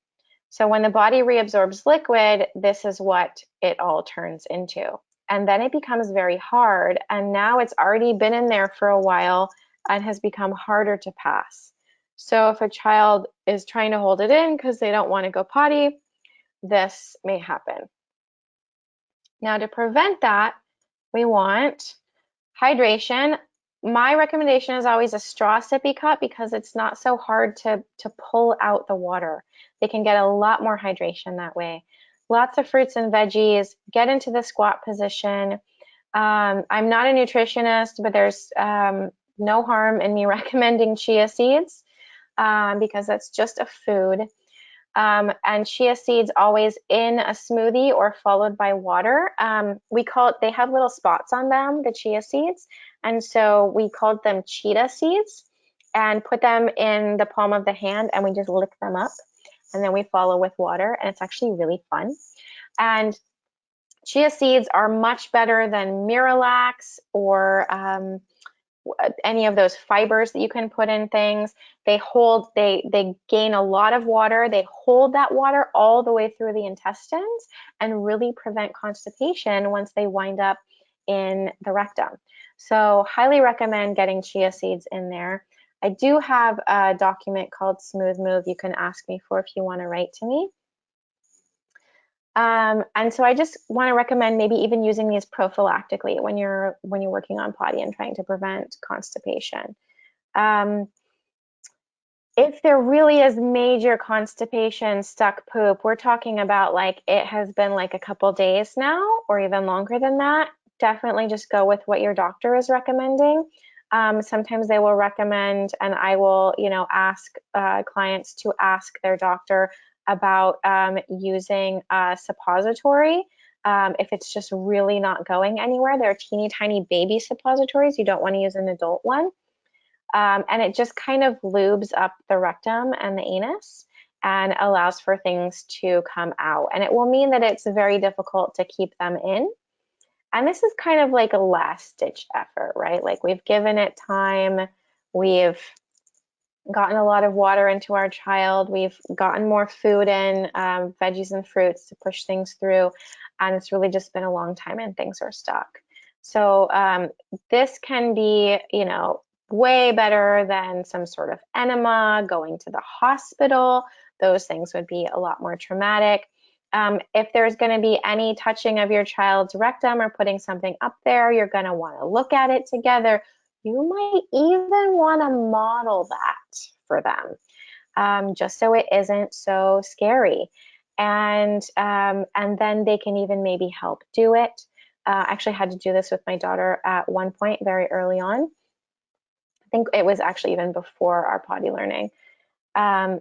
So when the body reabsorbs liquid, this is what it all turns into. And then it becomes very hard, and now it's already been in there for a while and has become harder to pass. So if a child is trying to hold it in because they don't want to go potty, this may happen. Now, to prevent that, we want hydration. My recommendation is always a straw sippy cup because it's not so hard to pull out the water. They can get a lot more hydration that way. Lots of fruits and veggies. Get into the squat position. I'm not a nutritionist, but there's no harm in me recommending chia seeds because that's just a food. And chia seeds always in a smoothie or followed by water. We call it, they have little spots on them, the chia seeds. And so we called them cheetah seeds and put them in the palm of the hand and we just lick them up. And then we follow with water, and it's actually really fun. And chia seeds are much better than Miralax or any of those fibers that you can put in things. They gain a lot of water. They hold that water all the way through the intestines and really prevent constipation once they wind up in the rectum. So highly recommend getting chia seeds in there. I do have a document called Smooth Move you can ask me for if you want to write to me. And so I just want to recommend maybe even using these prophylactically when you're working on potty and trying to prevent constipation. If there really is major constipation, stuck poop, we're talking about like it has been like a couple days now or even longer than that, definitely just go with what your doctor is recommending. Sometimes they will recommend, and I will, ask clients to ask their doctor about using a suppository. If it's just really not going anywhere, they're teeny tiny baby suppositories. You don't want to use an adult one. And it just kind of lubes up the rectum and the anus and allows for things to come out. And it will mean that it's very difficult to keep them in. And this is kind of like a last ditch effort, right? Like we've given it time, we've gotten a lot of water into our child, we've gotten more food in, veggies and fruits to push things through, and it's really just been a long time and things are stuck. So this can be, way better than some sort of enema, going to the hospital. Those things would be a lot more traumatic. If there's going to be any touching of your child's rectum or putting something up there, you're going to want to look at it together. You might even want to model that for them, just so it isn't so scary. And then they can even maybe help do it. I actually had to do this with my daughter at one point very early on. I think it was actually even before our potty learning. And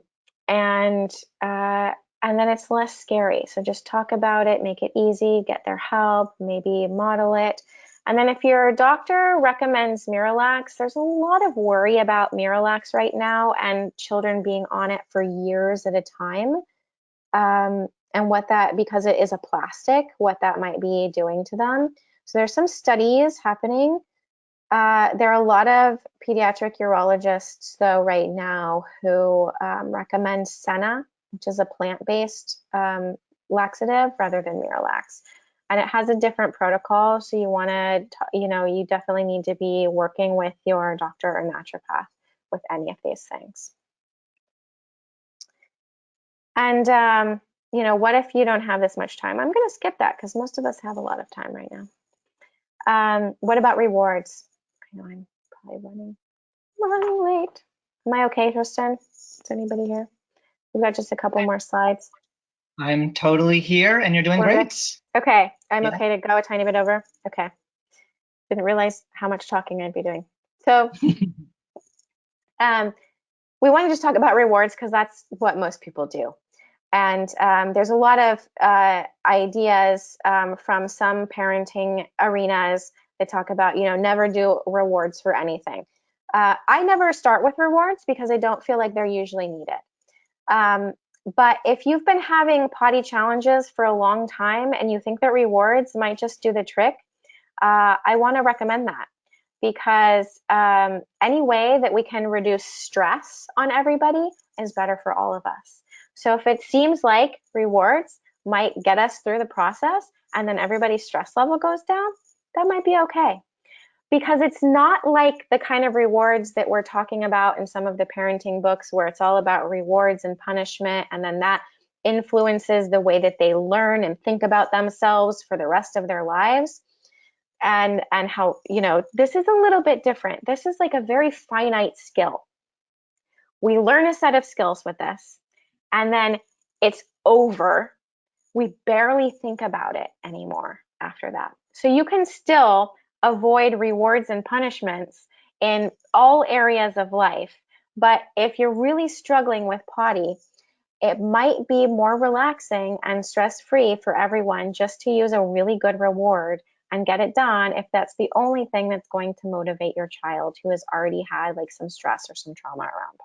then it's less scary. So just talk about it, make it easy, get their help, maybe model it. And then if your doctor recommends Miralax, there's a lot of worry about Miralax right now and children being on it for years at a time. And what that, because it is a plastic, what that might be doing to them. So there's some studies happening. There are a lot of pediatric urologists, though, right now who recommend Senna, which is a plant-based laxative, rather than Miralax. And it has a different protocol, so you want to, you definitely need to be working with your doctor or naturopath with any of these things. And, what if you don't have this much time? I'm going to skip that because most of us have a lot of time right now. What about rewards? I know I'm probably running late. Am I okay, Tristan? Is anybody here? We've got just a couple more slides. I'm totally here and you're doing We're good. great. Okay, I'm Yeah. okay to go a tiny bit over. Okay, didn't realize how much talking I'd be doing. So, um, we want to just talk about rewards because that's what most people do. And there's a lot of ideas from some parenting arenas that talk about, never do rewards for anything. I never start with rewards because I don't feel like they're usually needed. Um, but if you've been having potty challenges for a long time and you think that rewards might just do the trick, I want to recommend that because any way that we can reduce stress on everybody is better for all of us. So if it seems like rewards might get us through the process and then everybody's stress level goes down, that might be okay. Because it's not like the kind of rewards that we're talking about in some of the parenting books where it's all about rewards and punishment, and then that influences the way that they learn and think about themselves for the rest of their lives. And how, this is a little bit different. This is like a very finite skill. We learn a set of skills with this, and then it's over. We barely think about it anymore after that. So you can still avoid rewards and punishments in all areas of life. But if you're really struggling with potty, it might be more relaxing and stress free for everyone just to use a really good reward and get it done if that's the only thing that's going to motivate your child who has already had like some stress or some trauma around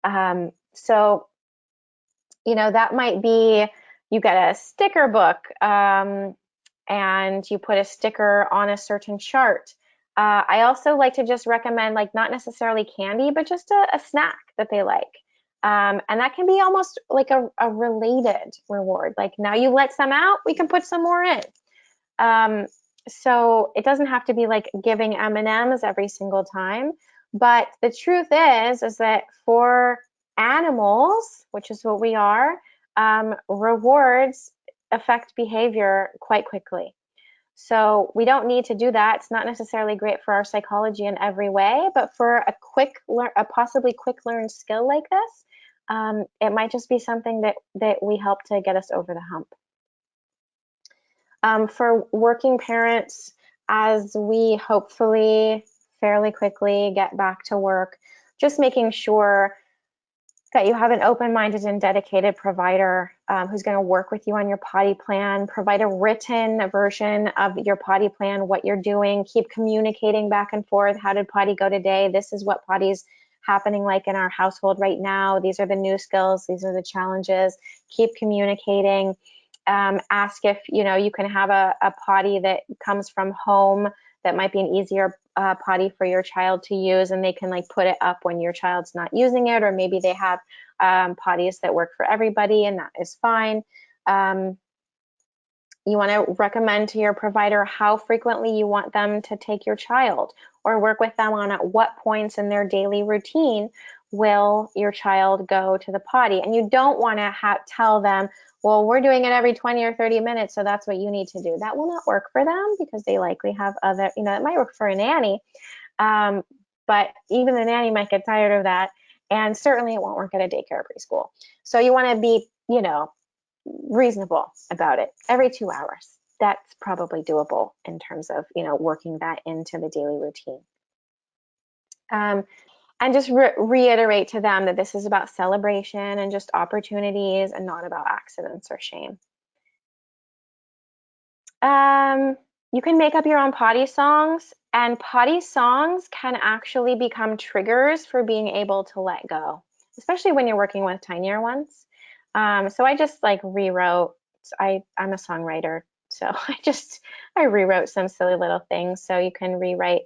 potty. So that might be you get a sticker book and you put a sticker on a certain chart. I also like to just recommend like not necessarily candy, but just a snack that they like. And that can be almost like a related reward. Like now you let some out, we can put some more in. Um, so it doesn't have to be like giving M&Ms every single time. But the truth is that for animals, which is what we are, rewards affect behavior quite quickly. So we don't need to do that. It's not necessarily great for our psychology in every way, but for a possibly quick learned skill like this, it might just be something that we help to get us over the hump. For working parents, as we hopefully fairly quickly get back to work, just making sure that you have an open-minded and dedicated provider who's going to work with you on your potty plan, provide a written version of your potty plan, what you're doing, keep communicating back and forth. How did potty go today? This is what potty's happening like in our household right now. These are the new skills. These are the challenges. Keep communicating. Ask if you can have a potty that comes from home that might be an easier potty for your child to use, and they can like put it up when your child's not using it, or maybe they have potties that work for everybody, and that is fine. You want to recommend to your provider how frequently you want them to take your child, or work with them on at what points in their daily routine will your child go to the potty. And you don't want to tell them, well, we're doing it every 20 or 30 minutes, so that's what you need to do. That will not work for them because they likely have other, it might work for a nanny, but even the nanny might get tired of that. And certainly it won't work at a daycare or preschool. So you want to be, reasonable about it. Every 2 hours. That's probably doable in terms of, working that into the daily routine. And just reiterate to them that this is about celebration and just opportunities and not about accidents or shame. You can make up your own potty songs, and potty songs can actually become triggers for being able to let go, especially when you're working with tinier ones. So I just like rewrote, I'm a songwriter, so I rewrote some silly little things. So you can rewrite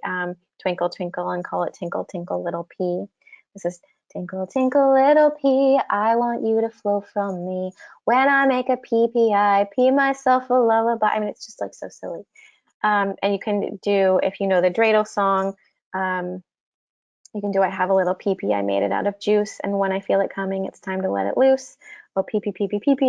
Twinkle Twinkle and call it Tinkle Tinkle Little Pea. This is Tinkle Tinkle Little Pea, I want you to flow from me. When I make a pee, I pee myself a lullaby. I mean, it's just like so silly. And you can do, if you know the dreidel song, you can do I have a little pee, I made it out of juice, and when I feel it coming, it's time to let it loose. Oh, pee,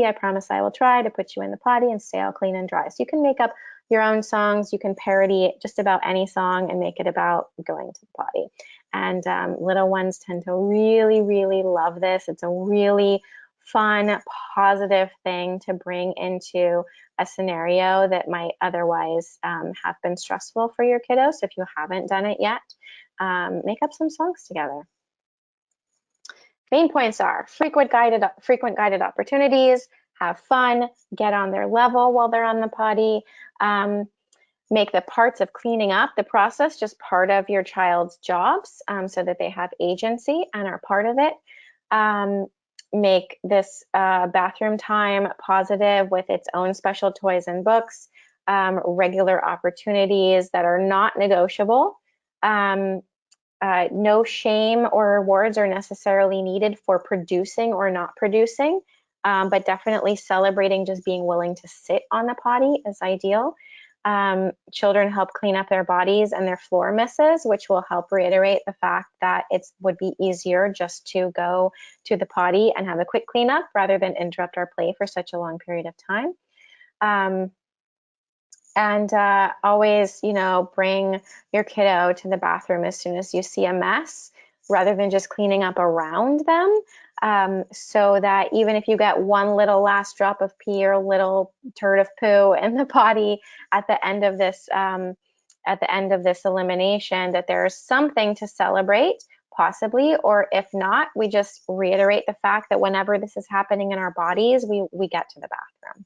I promise I will try to put you in the potty and stay all clean and dry. So you can make up your own songs. You can parody just about any song and make it about going to the potty. And little ones tend to really, really love this. It's a really fun, positive thing to bring into a scenario that might otherwise have been stressful for your kiddos. So if you haven't done it yet, make up some songs together. Main points are frequent guided opportunities, have fun, get on their level while they're on the potty, make the parts of cleaning up the process just part of your child's jobs, so that they have agency and are part of it. Make this bathroom time positive with its own special toys and books, regular opportunities that are not negotiable. No shame or rewards are necessarily needed for producing or not producing, but definitely celebrating just being willing to sit on the potty is ideal. Children help clean up their bodies and their floor misses, which will help reiterate the fact that it would be easier just to go to the potty and have a quick cleanup rather than interrupt our play for such a long period of time. And always, bring your kiddo to the bathroom as soon as you see a mess, rather than just cleaning up around them. So that even if you get one little last drop of pee or little turd of poo in the potty at the end of this elimination, that there's something to celebrate, possibly, or if not, we just reiterate the fact that whenever this is happening in our bodies, we get to the bathroom.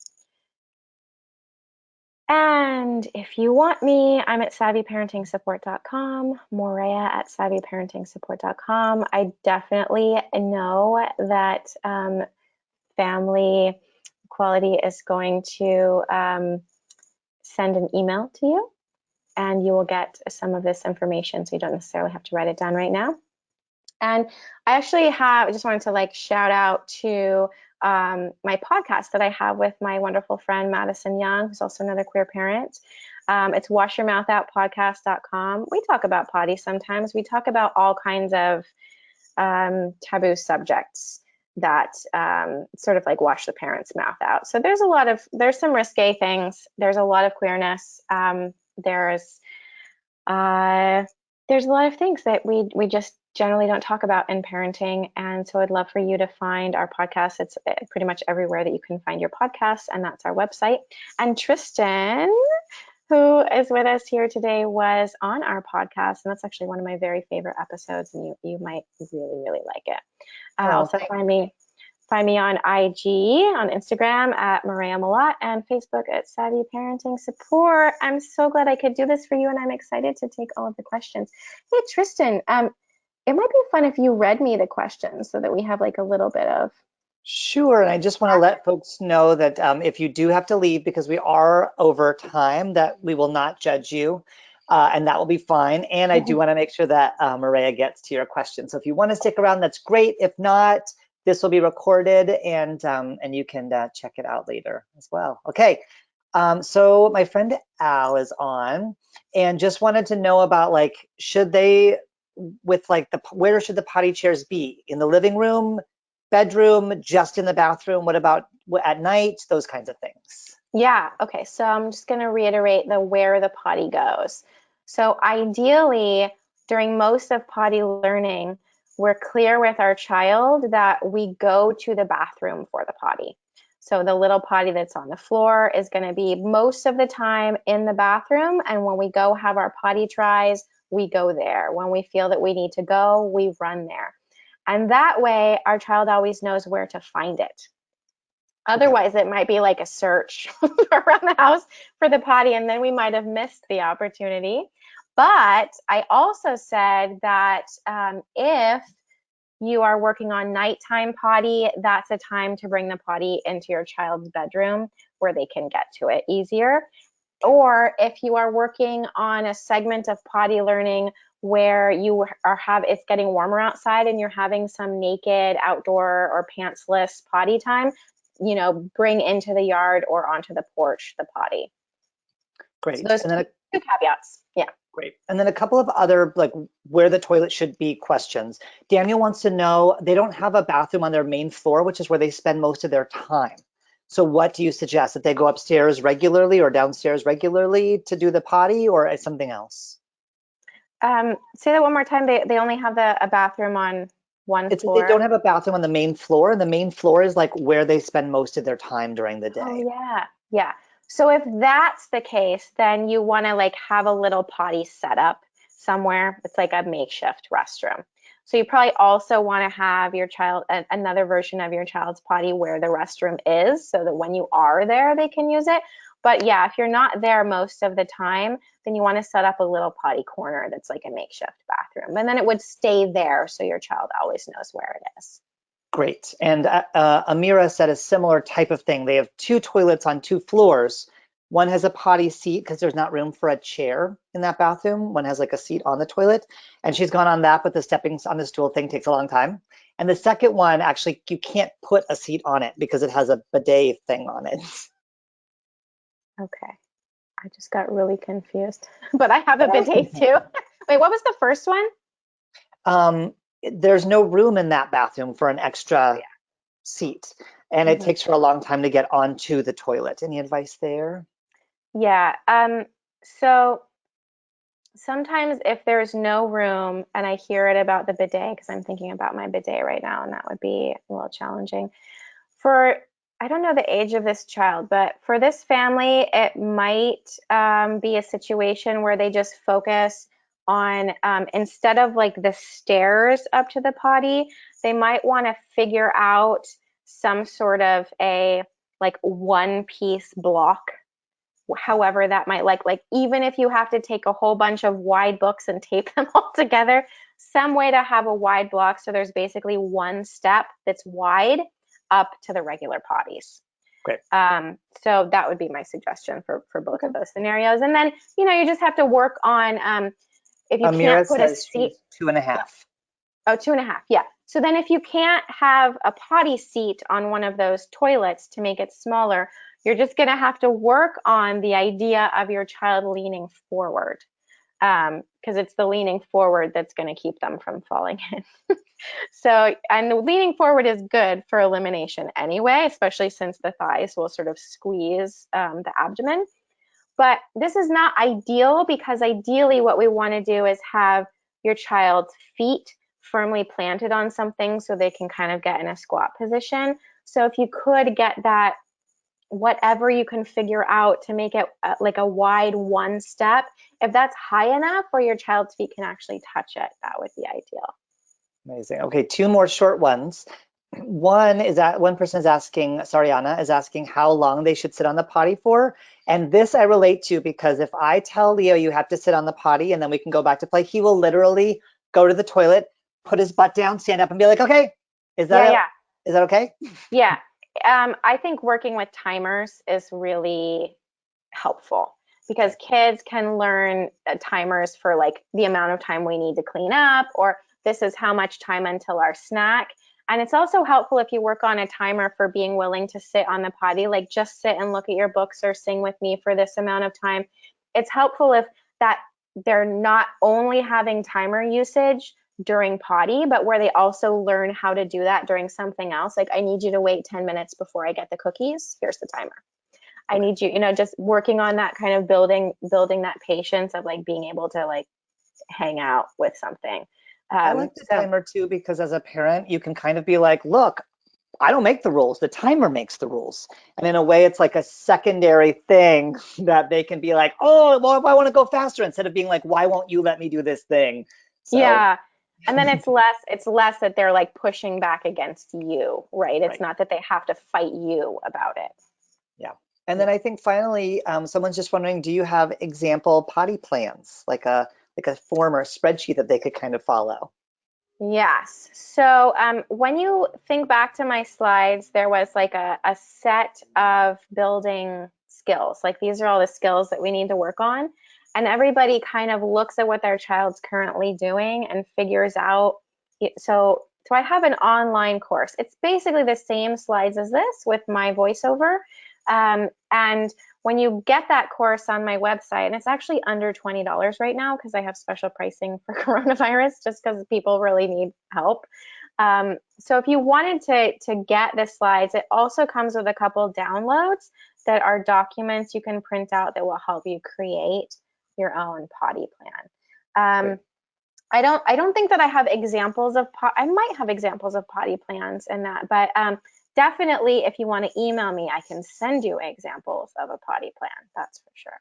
And if you want me, I'm at savvyparentingsupport.com, Moorea at savvyparentingsupport.com. I definitely know that Family Equality is going to send an email to you, and you will get some of this information, so you don't necessarily have to write it down right now. And I just wanted to shout out to my podcast that I have with my wonderful friend Madison Young, who's also another queer parent. It's washyourmouthoutpodcast.com. We talk about potty sometimes. We talk about all kinds of taboo subjects that sort of wash the parent's mouth out. So there's some risque things. There's a lot of queerness. There's a lot of things that we just generally don't talk about in parenting. And so I'd love for you to find our podcast. It's pretty much everywhere that you can find your podcasts, and that's our website. And Tristan, who is with us here today, was on our podcast, and that's actually one of my very favorite episodes, and you might really, really like it. Also find me on IG, on Instagram at Moorea Malatt, and Facebook at Savvy Parenting Support. I'm so glad I could do this for you, and I'm excited to take all of the questions. Hey, Tristan, it might be fun if you read me the questions so that we have a little bit of. Sure, and I just want to let folks know that if you do have to leave because we are over time, that we will not judge you, and that will be fine. And I do want to make sure that Moorea gets to your questions. So if you want to stick around, that's great. If not, this will be recorded, and you can check it out later as well. Okay, so my friend Al is on, and just wanted to know about should they, with where should the potty chairs be? In the living room, bedroom, just in the bathroom? What about at night? Those kinds of things. Yeah, okay, so I'm just going to reiterate where the potty goes. So ideally, during most of potty learning, we're clear with our child that we go to the bathroom for the potty. So the little potty that's on the floor is going to be most of the time in the bathroom, and when we go have our potty tries, we go there. When we feel that we need to go, we run there. And that way, our child always knows where to find it. Otherwise, it might be like a search around the house for the potty, and then we might have missed the opportunity. But I also said that if you are working on nighttime potty, that's a time to bring the potty into your child's bedroom where they can get to it easier. Or if you are working on a segment of potty learning where it's getting warmer outside and you're having some naked outdoor or pantsless potty time, bring into the yard or onto the porch the potty. Great. So those and then two caveats. Yeah. Great. And then a couple of other where the toilet should be questions. Daniel wants to know, they don't have a bathroom on their main floor, which is where they spend most of their time. So what do you suggest? That they go upstairs regularly or downstairs regularly to do the potty, or something else? Say that one more time. They only have a bathroom on. One It's that they don't floor. have a bathroom on the main floor, and the main floor is like where they spend most of their time during the Oh day. yeah. Yeah. So if that's the case, then you want to like have a little potty set up somewhere. It's like a makeshift restroom. So you probably also want to have your child another version of your child's potty where the restroom is so that when you are there, they can use it. But yeah, if you're not there most of the time, then you want to set up a little potty corner that's like a makeshift bathroom. And then it would stay there so your child always knows where it is. Great. And Amira said a similar type of thing. They have two toilets on two floors. One has a potty seat because there's not room for a chair in that bathroom. One has like a seat on the toilet. And she's gone on that, but the stepping on the stool thing takes a long time. And the second one, actually, you can't put a seat on it because it has a bidet thing on it. Okay. I just got really confused. But I have a bidet too. Wait, what was the first one? There's no room in that bathroom for an Oh extra seat. And yeah. it takes her a long time to get onto the toilet. Any advice there? Yeah. So sometimes if there's no room and I hear it about the bidet, because I'm thinking about my bidet right now, and that would be a little challenging. For I don't know the age of this child, but for this family, it might be a situation where they just focus on instead of like the stairs up to the potty, they might want to figure out some sort of a like one piece block, however that might like even if you have to take a whole bunch of wide books and tape them all together, some way to have a wide block so there's basically one step that's wide up to the regular potties. Great. So that would be my suggestion for both Okay. of those scenarios. And then you just have to work on if you can't Amira put a says seat. she's 2.5. Oh, 2.5. Yeah. So then if you can't have a potty seat on one of those toilets to make it smaller, you're just going to have to work on the idea of your child leaning forward. Because it's the leaning forward that's going to keep them from falling in. So, and leaning forward is good for elimination anyway, especially since the thighs will sort of squeeze the abdomen. But this is not ideal because ideally what we want to do is have your child's feet firmly planted on something so they can kind of get in a squat position. So if you could get that, whatever you can figure out to make it like a wide one step, if that's high enough where your child's feet can actually touch it, that would be ideal. Amazing. Okay, two more short ones. One is that one person is asking, Sariana is asking how long they should sit on the potty for. And this I relate to because if I tell Leo you have to sit on the potty and then we can go back to play, he will literally go to the toilet, put his butt down, stand up and be like, okay, is Yeah, that yeah, is that okay? yeah. I think working with timers is really helpful because Okay. kids can learn timers for like the amount of time we need to clean up, or this is how much time until our snack. And it's also helpful if you work on a timer for being willing to sit on the potty, like just sit and look at your books or sing with me for this amount of time. It's helpful if that they're not only having timer usage during potty, but where they also learn how to do that during something else. Like, I need you to wait 10 minutes before I get the cookies. Here's the timer. I Okay. need you, just working on that kind of building that patience of like being able to like hang out with something. I like the So timer too because as a parent, you can kind of be like, look, I don't make the rules. The timer makes the rules. And in a way, it's like a secondary thing that they can be like, oh, well, I want to go faster instead of being like, why won't you let me do this thing? So, yeah. And then it's less that they're like pushing back against you, right? It's right. not that they have to fight you about it. Yeah. And then Yeah. I think finally, someone's just wondering, do you have example potty plans, like a form or a spreadsheet that they could kind of follow? Yes. So when you think back to my slides, there was like a set of building skills. Like these are all the skills that we need to work on. And everybody kind of looks at what their child's currently doing and figures out. So I have an online course. It's basically the same slides as this with my voiceover. And when you get that course on my website, and it's actually under $20 right now because I have special pricing for coronavirus, just because people really need help. So if you wanted to get the slides, it also comes with a couple downloads that are documents you can print out that will help you create your own potty plan. Great. I don't think that I have examples of I might have examples of potty plans and that, but definitely if you want to email me, I can send you examples of a potty plan. That's for sure.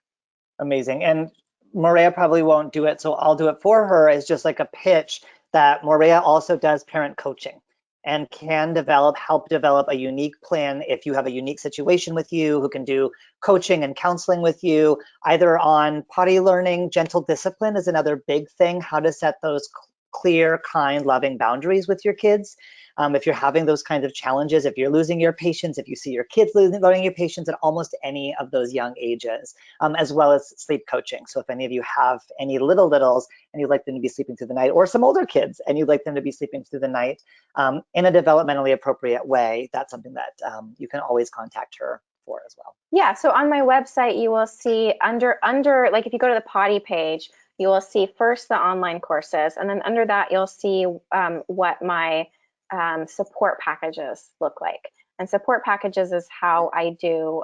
Amazing. And Moorea probably won't do it, so I'll do it for her as just like a pitch that Moorea also does parent coaching and can help develop a unique plan if you have a unique situation with you, who can do coaching and counseling with you, either on potty learning. Gentle discipline is another big thing, how to set those clear, kind, loving boundaries with your kids. If you're having those kinds of challenges, if you're losing your patience, if you see your kids learning your patience at almost any of those young ages, as well as sleep coaching. So if any of you have any littles and you'd like them to be sleeping through the night, or some older kids and you'd like them to be sleeping through the night in a developmentally appropriate way, that's something that you can always contact her for as well. Yeah, so on my website, you will see under like if you go to the potty page, you will see first the online courses, and then under that you'll see what my support packages look like. And support packages is how I do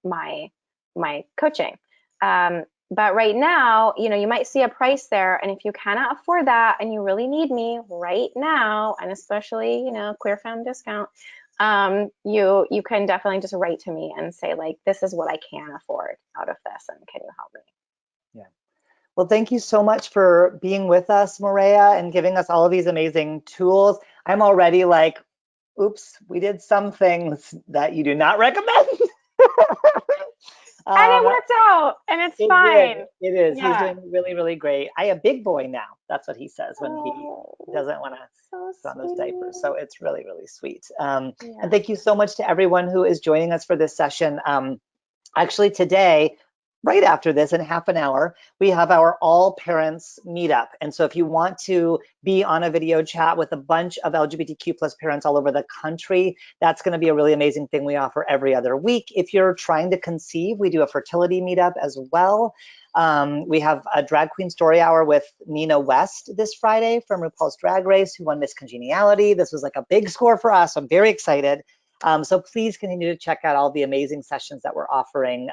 my coaching. But right now, you might see a price there, and if you cannot afford that and you really need me right now, and especially, queer femme discount, you can definitely just write to me and say, like, this is what I can afford out of this, and can you help me? Yeah. Well, thank you so much for being with us, Moorea, and giving us all of these amazing tools. I'm already like, oops, we did some things that you do not recommend. And it worked out, and it's It did. fine. It is. He's Yeah. doing really, really great. I am a big boy now. That's what he says when he Oh, doesn't want to so put on those diapers. sweet. So it's really, really sweet. And Yeah. thank you so much to everyone who is joining us for this session. Actually, today, right after this, in half an hour, we have our all parents meetup. And so if you want to be on a video chat with a bunch of LGBTQ plus parents all over the country, that's going to be a really amazing thing we offer every other week. If you're trying to conceive, we do a fertility meetup as well. We have a drag queen story hour with Nina West this Friday from RuPaul's Drag Race, who won Miss Congeniality. This was like a big score for us. I'm very excited. So please continue to check out all the amazing sessions that we're offering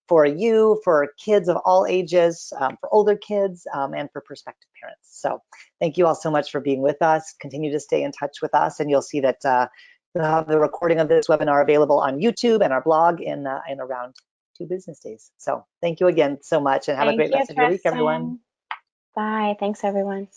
for you, for kids of all ages, for older kids, and for prospective parents. So thank you all so much for being with us. Continue to stay in touch with us, and you'll see that we'll have the recording of this webinar available on YouTube and our blog in around 2 business days. So thank you again so much, and have a Thank great you, rest of your week, everyone. Tristan. Bye. Thanks, everyone.